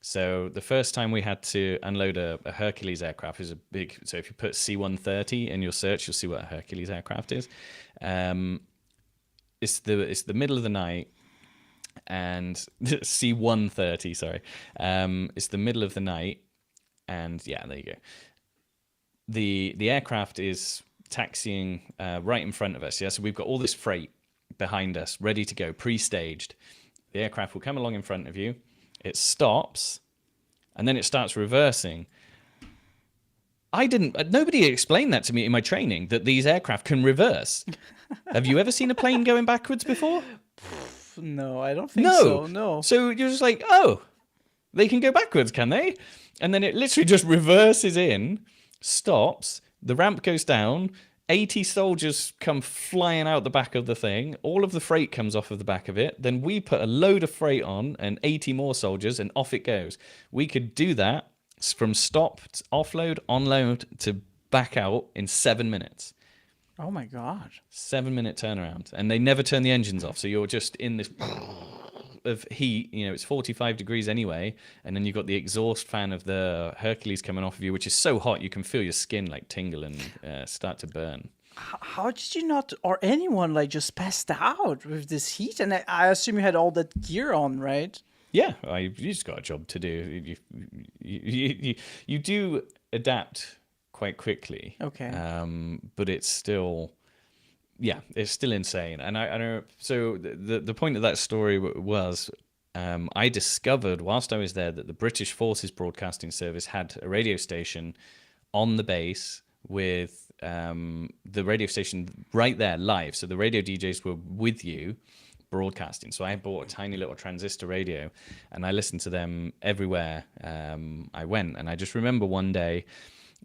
So the first time we had to unload a Hercules aircraft is a big. So if you put C-130 in your search, you'll see what a Hercules aircraft is. It's the middle of the night, and C-130. Sorry, it's the middle of the night, and yeah, there you go. The aircraft is taxiing right in front of us. Yeah, so we've got all this freight behind us, ready to go, pre-staged. The aircraft will come along in front of you. It stops, and then it starts reversing. Nobody explained that to me in my training, that these aircraft can reverse. Have you ever seen a plane going backwards before? No, I don't think so. No. So you're just like, oh, they can go backwards, can they? And then it literally just reverses in, stops, the ramp goes down, 80 soldiers come flying out the back of the thing, all of the freight comes off of the back of it, then we put a load of freight on and 80 more soldiers, and off it goes. We could do that from stop, offload, onload to back out in 7 minutes. Oh my god. 7-minute turnaround. And they never turn the engines off, so you're just in this of heat, it's 45 degrees anyway, and then you've got the exhaust fan of the Hercules coming off of you, which is so hot you can feel your skin like tingle and start to burn. How did you not, or anyone, just passed out with this heat? And I assume you had all that gear on, right? Yeah, you just got a job to do. You do adapt quite quickly. Okay. But it's still... Yeah, it's still insane. And I know. So the point of that story was, I discovered whilst I was there that the British Forces Broadcasting Service had a radio station on the base with the radio station right there live. So the radio DJs were with you broadcasting. So I bought a tiny little transistor radio, and I listened to them everywhere I went. And I just remember one day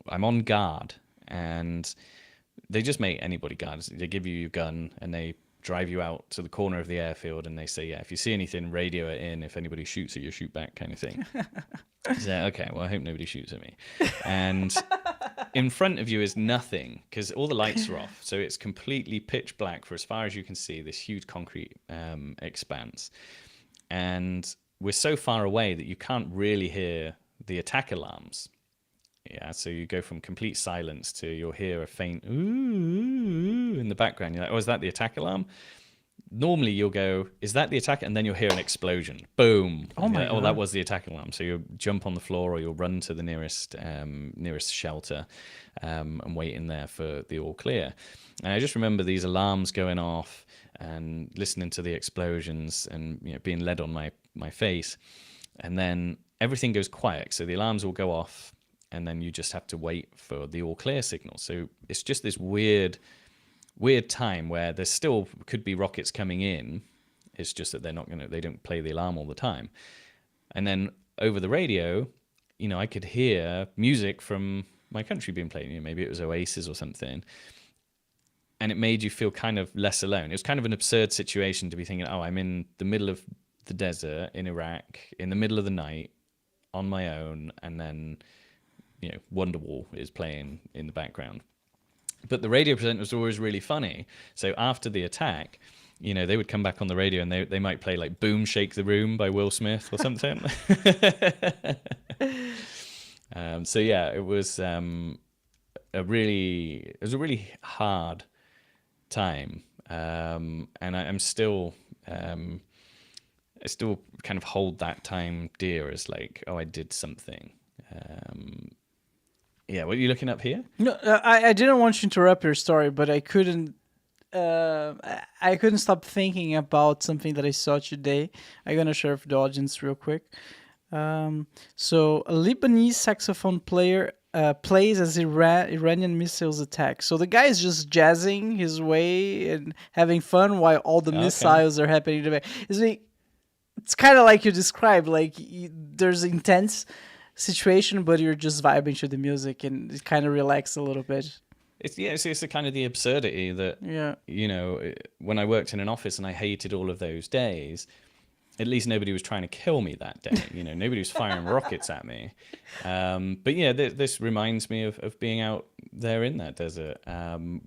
I'm on guard, and they just make anybody guards. They give you your gun and they drive you out to the corner of the airfield, and they say, yeah, if you see anything, radio it in. If anybody shoots at you, shoot back, kind of thing. So, okay, well, I hope nobody shoots at me. And in front of you is nothing, because all the lights are off. So it's completely pitch black for as far as you can see, this huge concrete expanse. And we're so far away that you can't really hear the attack alarms. Yeah, so you go from complete silence to you'll hear a faint ooh in the background. You're like, oh, is that the attack alarm? Normally you'll go, is that the attack? And then you'll hear an explosion. Boom. Oh my God. Oh, that was the attack alarm. So you'll jump on the floor, or you'll run to the nearest shelter and wait in there for the all clear. And I just remember these alarms going off and listening to the explosions and being led on my face. And then everything goes quiet. So the alarms will go off, and then you just have to wait for the all clear signal. So it's just this weird time where there still could be rockets coming in. It's just that they don't play the alarm all the time. And then over the radio, I could hear music from my country being played. Maybe it was Oasis or something. and it made you feel kind of less alone. It was kind of an absurd situation to be thinking, oh, I'm in the middle of the desert in Iraq, in the middle of the night, on my own, and then, you know, Wonderwall is playing in the background. But the radio presenters were always really funny. So after the attack, you know, they would come back on the radio and they might play like Boom Shake the Room by Will Smith or something. So yeah, it was a really hard time. And I'm still, I still kind of hold that time dear as like, oh, I did something. Yeah, what are you looking up here? No, I didn't want to interrupt your story, but I couldn't stop thinking about something that I saw today. I'm gonna share with the audience real quick. So a Lebanese saxophone player plays as Iranian missiles attack. So the guy is just jazzing his way and having fun while all the missiles are happening. It's kind of like you described, like there's intense situation, but you're just vibing to the music and it kind of relax a little bit. It's the kind of the absurdity that, you know, when I worked in an office and I hated all of those days, at least nobody was trying to kill me that day. You know, nobody was firing rockets at me. But yeah, this reminds me of being out there in that desert.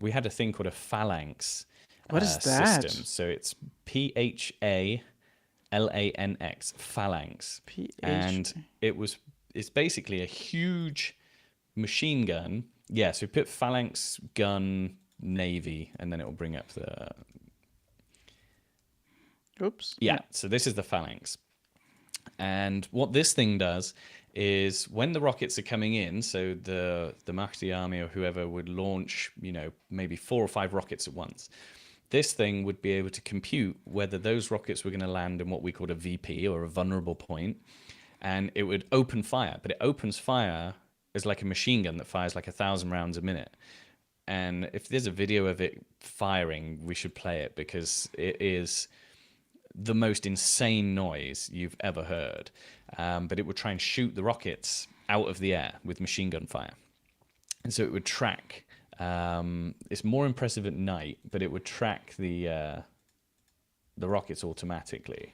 We had a thing called a PHALANX. What is that? System. So it's PHALANX, PHALANX. And it's basically a huge machine gun. Yeah, so put Phalanx gun Navy, and then it will bring up the... Oops. Yeah, so this is the Phalanx. And what this thing does is when the rockets are coming in, so the Mahdi army or whoever would launch, you know, maybe 4 or 5 rockets at once, this thing would be able to compute whether those rockets were going to land in what we called a VP, or a vulnerable point, and it would open fire. But it opens fire as like a machine gun that fires like 1,000 rounds a minute. And if there's a video of it firing, we should play it, because it is the most insane noise you've ever heard. But it would try and shoot the rockets out of the air with machine gun fire. And so it would track. It's more impressive at night, but it would track the rockets automatically.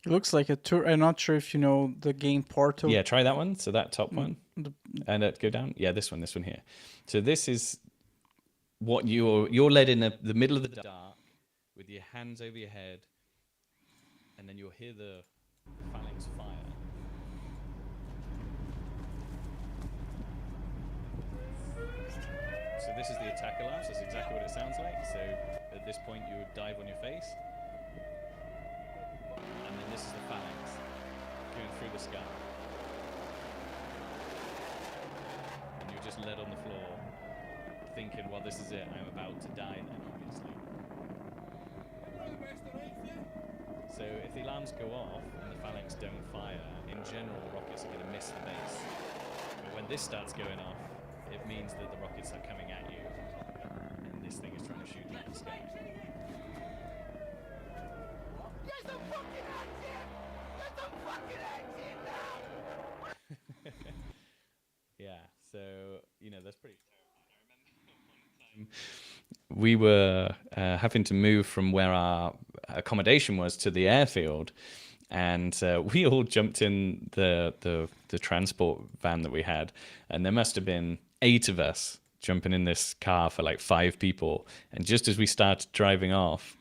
It looks like a tour. I'm not sure if you know the game Portal. Yeah, try that one. So that top one. And go down. Yeah, this one here. So this is what you're led in the middle of the dark with your hands over your head, and then you'll hear the Phalanx fire. So this is the attack alarm. So that's exactly what it sounds like. So at this point you would dive on your face. And then this is the Phalanx going through the sky. And you're just led on the floor, thinking, well, this is it, I'm about to die then, obviously. So if the alarms go off and the Phalanx don't fire, in general, rockets are going to miss the base. But when this starts going off, it means that the rockets are coming at you, and this thing is trying to shoot you in the sky. Yeah, so, you know, that's pretty terrifying. We were having to move from where our accommodation was to the airfield, and we all jumped in the transport van that we had, and there must have been 8 of us jumping in this car for like 5 people, and just as we started driving off,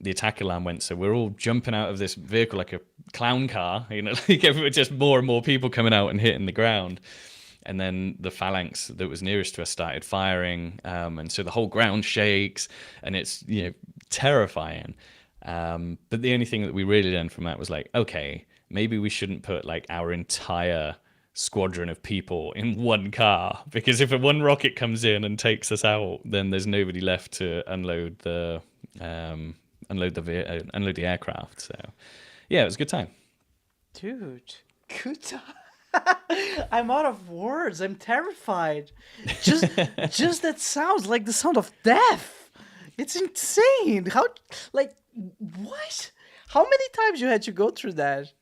the attack alarm went, so we're all jumping out of this vehicle like a clown car, you know, like just more and more people coming out and hitting the ground. And then the Phalanx that was nearest to us started firing, and so the whole ground shakes, and it's, you know, terrifying. But the only thing that we really learned from that was like, okay, maybe we shouldn't put like our entire squadron of people in one car, because if one rocket comes in and takes us out, then there's nobody left to unload the aircraft. So yeah, it was a good time. Dude, good time. I'm out of words. I'm terrified. Just that sounds like the sound of death. It's insane. How, like, what? How many times you had to go through that?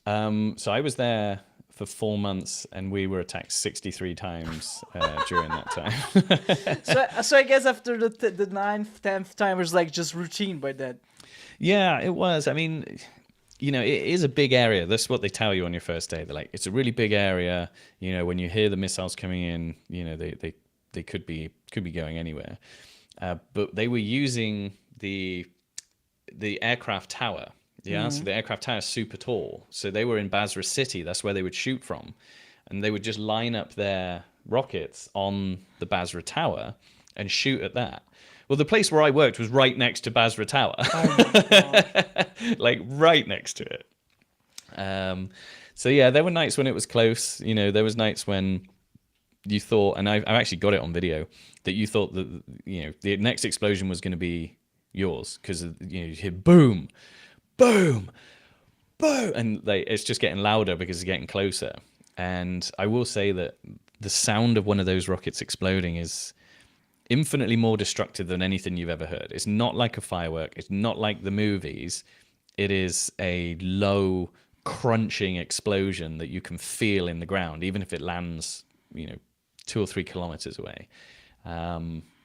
So I was there for 4 months, and we were attacked 63 times during that time. So I guess after the ninth, 10th time, it was like just routine by then. Yeah, it was. I mean, you know, it is a big area. That's what they tell you on your first day. They're like, it's a really big area. You know, when you hear the missiles coming in, you know, they could be going anywhere. But they were using the aircraft tower. Yeah, so the aircraft tower is super tall. So they were in Basra City. That's where they would shoot from, and they would just line up their rockets on the Basra Tower and shoot at that. Well, the place where I worked was right next to Basra Tower, like right next to it. So yeah, there were nights when it was close. You know, there was nights when you thought, and I've actually got it on video, that you thought that, you know, the next explosion was going to be yours, because, you know, you hear boom, boom, boom, and like it's just getting louder because it's getting closer. And I will say that the sound of one of those rockets exploding is infinitely more destructive than anything you've ever heard. It's not like a firework. It's not like the movies. It is a low, crunching explosion that you can feel in the ground, even if it lands, you know, 2 or 3 kilometers away.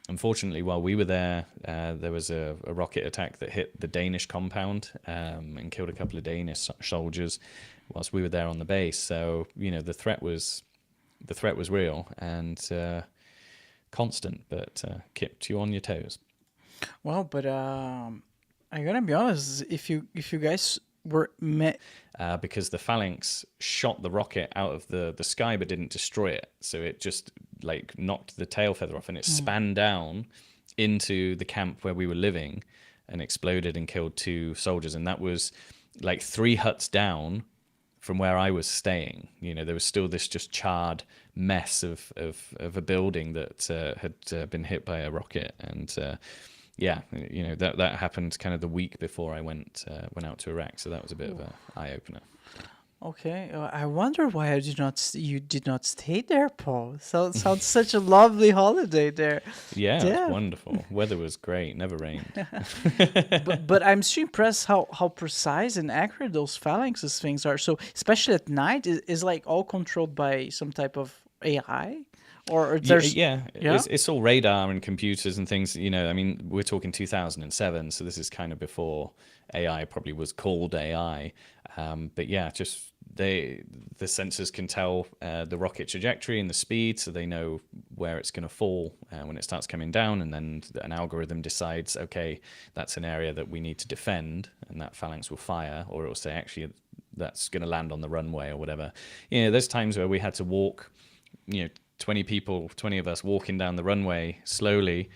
Unfortunately, while we were there, there was a rocket attack that hit the Danish compound and killed a couple of Danish soldiers whilst we were there on the base. So, you know, the threat was real and constant, but kept you on your toes. Well, but I'm gonna be honest. If you guys were met, because the Phalanx shot the rocket out of the sky but didn't destroy it, so it just like knocked the tail feather off and it span down into the camp where we were living and exploded and killed 2 soldiers. And that was like 3 huts down from where I was staying. You know, there was still this just charred mess of a building that had been hit by a rocket. And yeah, you know, that happened kind of the week before I went out to Iraq. So that was a bit of an eye-opener. okay. I wonder why you did not stay there, Paul. So it sounds such a lovely holiday there. Yeah, it Yeah. was wonderful. Weather was great. Never rained. But I'm so impressed how precise and accurate those phalanxes things are. So especially at night, is like all controlled by some type of AI, or there's Yeah. Yeah? It's all radar and computers and things. You know, I mean, we're talking 2007, so this is kind of before AI probably was called AI. But yeah, just the sensors can tell the rocket trajectory and the speed, so they know where it's going to fall when it starts coming down, and then an algorithm decides, okay, that's an area that we need to defend, and that phalanx will fire, or it will say, actually, that's going to land on the runway or whatever. You know, there's times where we had to walk, you know, 20 of us walking down the runway slowly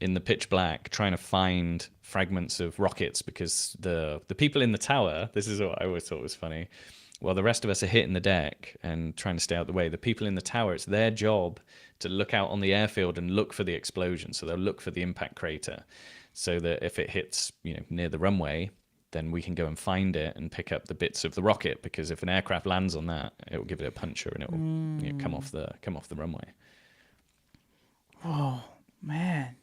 in the pitch black, trying to find fragments of rockets, because the people in the tower, this is what I always thought was funny, while the rest of us are hitting the deck and trying to stay out of the way, the people in the tower, it's their job to look out on the airfield and look for the explosion. So they'll look for the impact crater, so that if it hits, you know, near the runway, then we can go and find it and pick up the bits of the rocket, because if an aircraft lands on that, it will give it a puncture and it will you know, come off the runway. Oh man,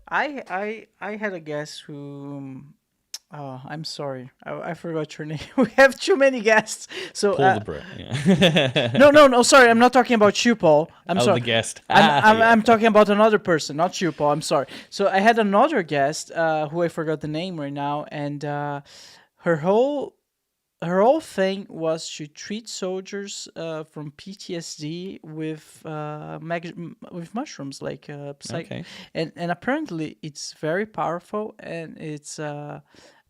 I had a guest who. Oh, I'm sorry, I forgot your name. We have too many guests. So Paul the Brit. Yeah. no. Sorry, I'm not talking about you, Paul. I'm sorry. The guest. I'm talking about another person, not you, Paul. I'm sorry. So I had another guest who I forgot the name right now, and her whole thing was to treat soldiers from PTSD with with mushrooms, like Okay. and apparently it's very powerful, and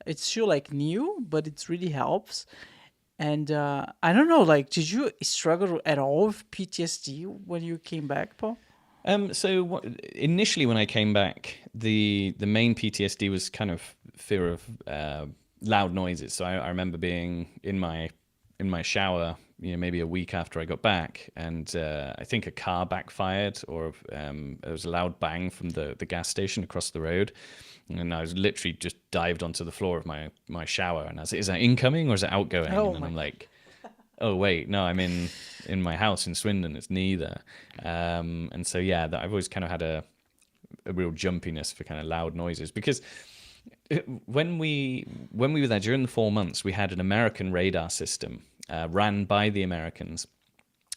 it's still like new, but it really helps. And I don't know, like, did you struggle at all with PTSD when you came back, Paul? Initially, when I came back, the main PTSD was kind of fear of loud noises. So I remember being in my shower, you know, maybe a week after I got back, and I think a car backfired, or there was a loud bang from the gas station across the road, and I was literally just dived onto the floor of my shower, and I was like, is that incoming or is it outgoing? Oh, and then I'm like, oh wait, no, I'm in my house in Swindon. It's neither. And so yeah, I've always kind of had a real jumpiness for kind of loud noises, because when we were there during the 4 months, we had an American radar system, ran by the Americans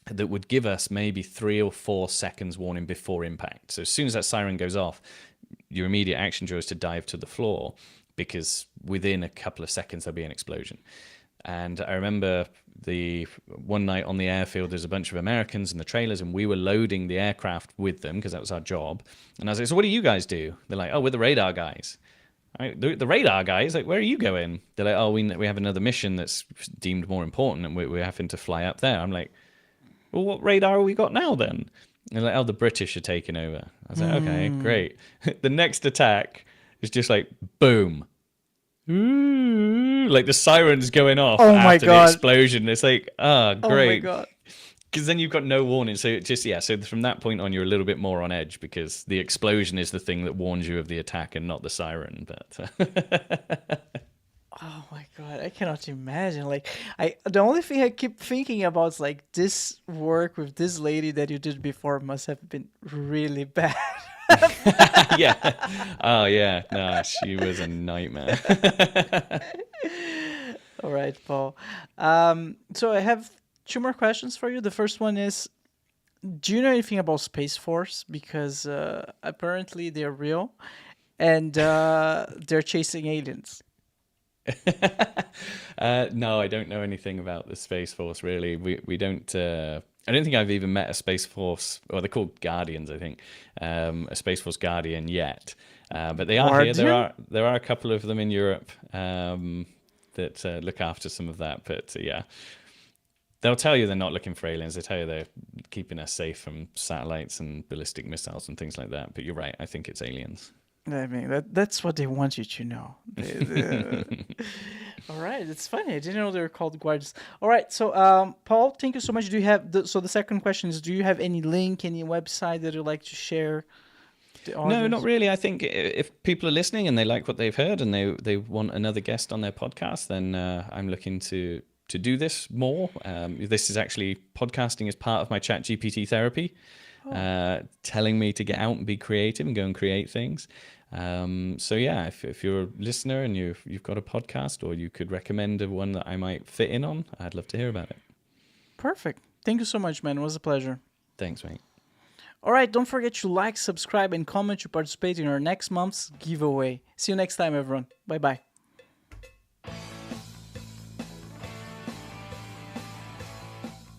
that would give us maybe 3 or 4 seconds warning before impact. So as soon as that siren goes off, your immediate action, Joe, is to dive to the floor, because within a couple of seconds there'll be an explosion. And I remember the one night on the airfield, there's a bunch of Americans in the trailers, and we were loading the aircraft with them because that was our job. And I was like, so what do you guys do? They're like, oh, we're the radar guys. The radar guys, like, where are you going? They're like, oh, we have another mission that's deemed more important, and we're having to fly up there. I'm like, well, what radar have we got now then? And they're like, oh, the British are taking over. I was like, okay, great. The next attack is just like, boom. Ooh, like the siren's going off after the explosion. It's like, great. Oh my God. Because then you've got no warning. So it just, so from that point on, you're a little bit more on edge, because the explosion is the thing that warns you of the attack and not the siren. But oh my God, I cannot imagine. Like, the only thing I keep thinking about is like this work with this lady that you did before must have been really bad. Yeah. Oh yeah. No, she was a nightmare. All right, Paul. So I have 2 more questions for you. The first one is, do you know anything about Space Force? Because apparently they're real, and they're chasing aliens. No, I don't know anything about the Space Force, really. We don't. I don't think I've even met a Space Force, or they're called Guardians, I think, a Space Force Guardian yet. But they are here. There are a couple of them in Europe that look after some of that. But yeah, they'll tell you they're not looking for aliens. They tell you they're keeping us safe from satellites and ballistic missiles and things like that. But you're right. I think it's aliens. I mean, that's what they want you to know. All right, it's funny. I didn't know they were called Guardians. All right, so Paul, thank you so much. Do you have so the second question is, do you have any link, any website that you'd like to share? No, not really. I think if people are listening and they like what they've heard and they want another guest on their podcast, then I'm looking to do this more. This is actually, podcasting is part of my ChatGPT therapy. Telling me to get out and be creative and go and create things. So yeah, if you're a listener and you've got a podcast, or you could recommend one that I might fit in on, I'd love to hear about it. Perfect. Thank you so much, man. It was a pleasure. Thanks, mate. All right, don't forget to like, subscribe, and comment to participate in our next month's giveaway. See you next time, everyone. Bye-bye.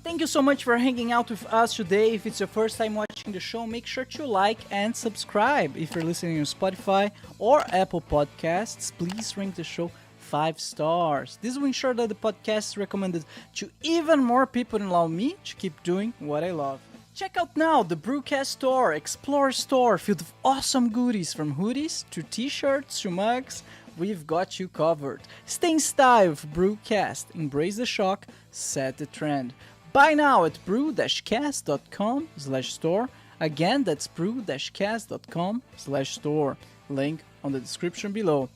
Thank you so much for hanging out with us today. If it's your first time watching the show, make sure to like and subscribe. If you're listening on Spotify or Apple Podcasts, please rank the show 5 stars. This will ensure that the podcast is recommended to even more people and allow me to keep doing what I love. Check out now the Brewcast store, Explore store, filled with awesome goodies, from hoodies to t-shirts to mugs. We've got you covered. Stay in style with Brewcast. Embrace the shock, set the trend. Buy now at brew-cast.com/store. Again, that's brew-cast.com/store. Link on the description below.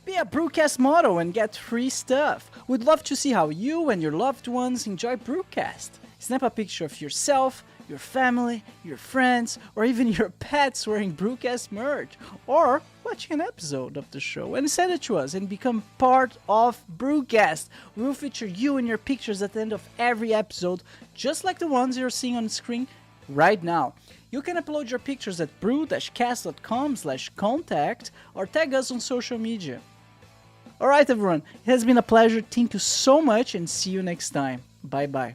Be a Brewcast model and get free stuff. We'd love to see how you and your loved ones enjoy Brewcast. Snap a picture of yourself, your family, your friends, or even your pets wearing Brewcast merch, or watching an episode of the show, and send it to us and become part of Brewcast. We will feature you and your pictures at the end of every episode, just like the ones you're seeing on the screen right now. You can upload your pictures at brew-cast.com/contact or tag us on social media. Alright everyone, it has been a pleasure. Thank you so much, and see you next time. Bye bye.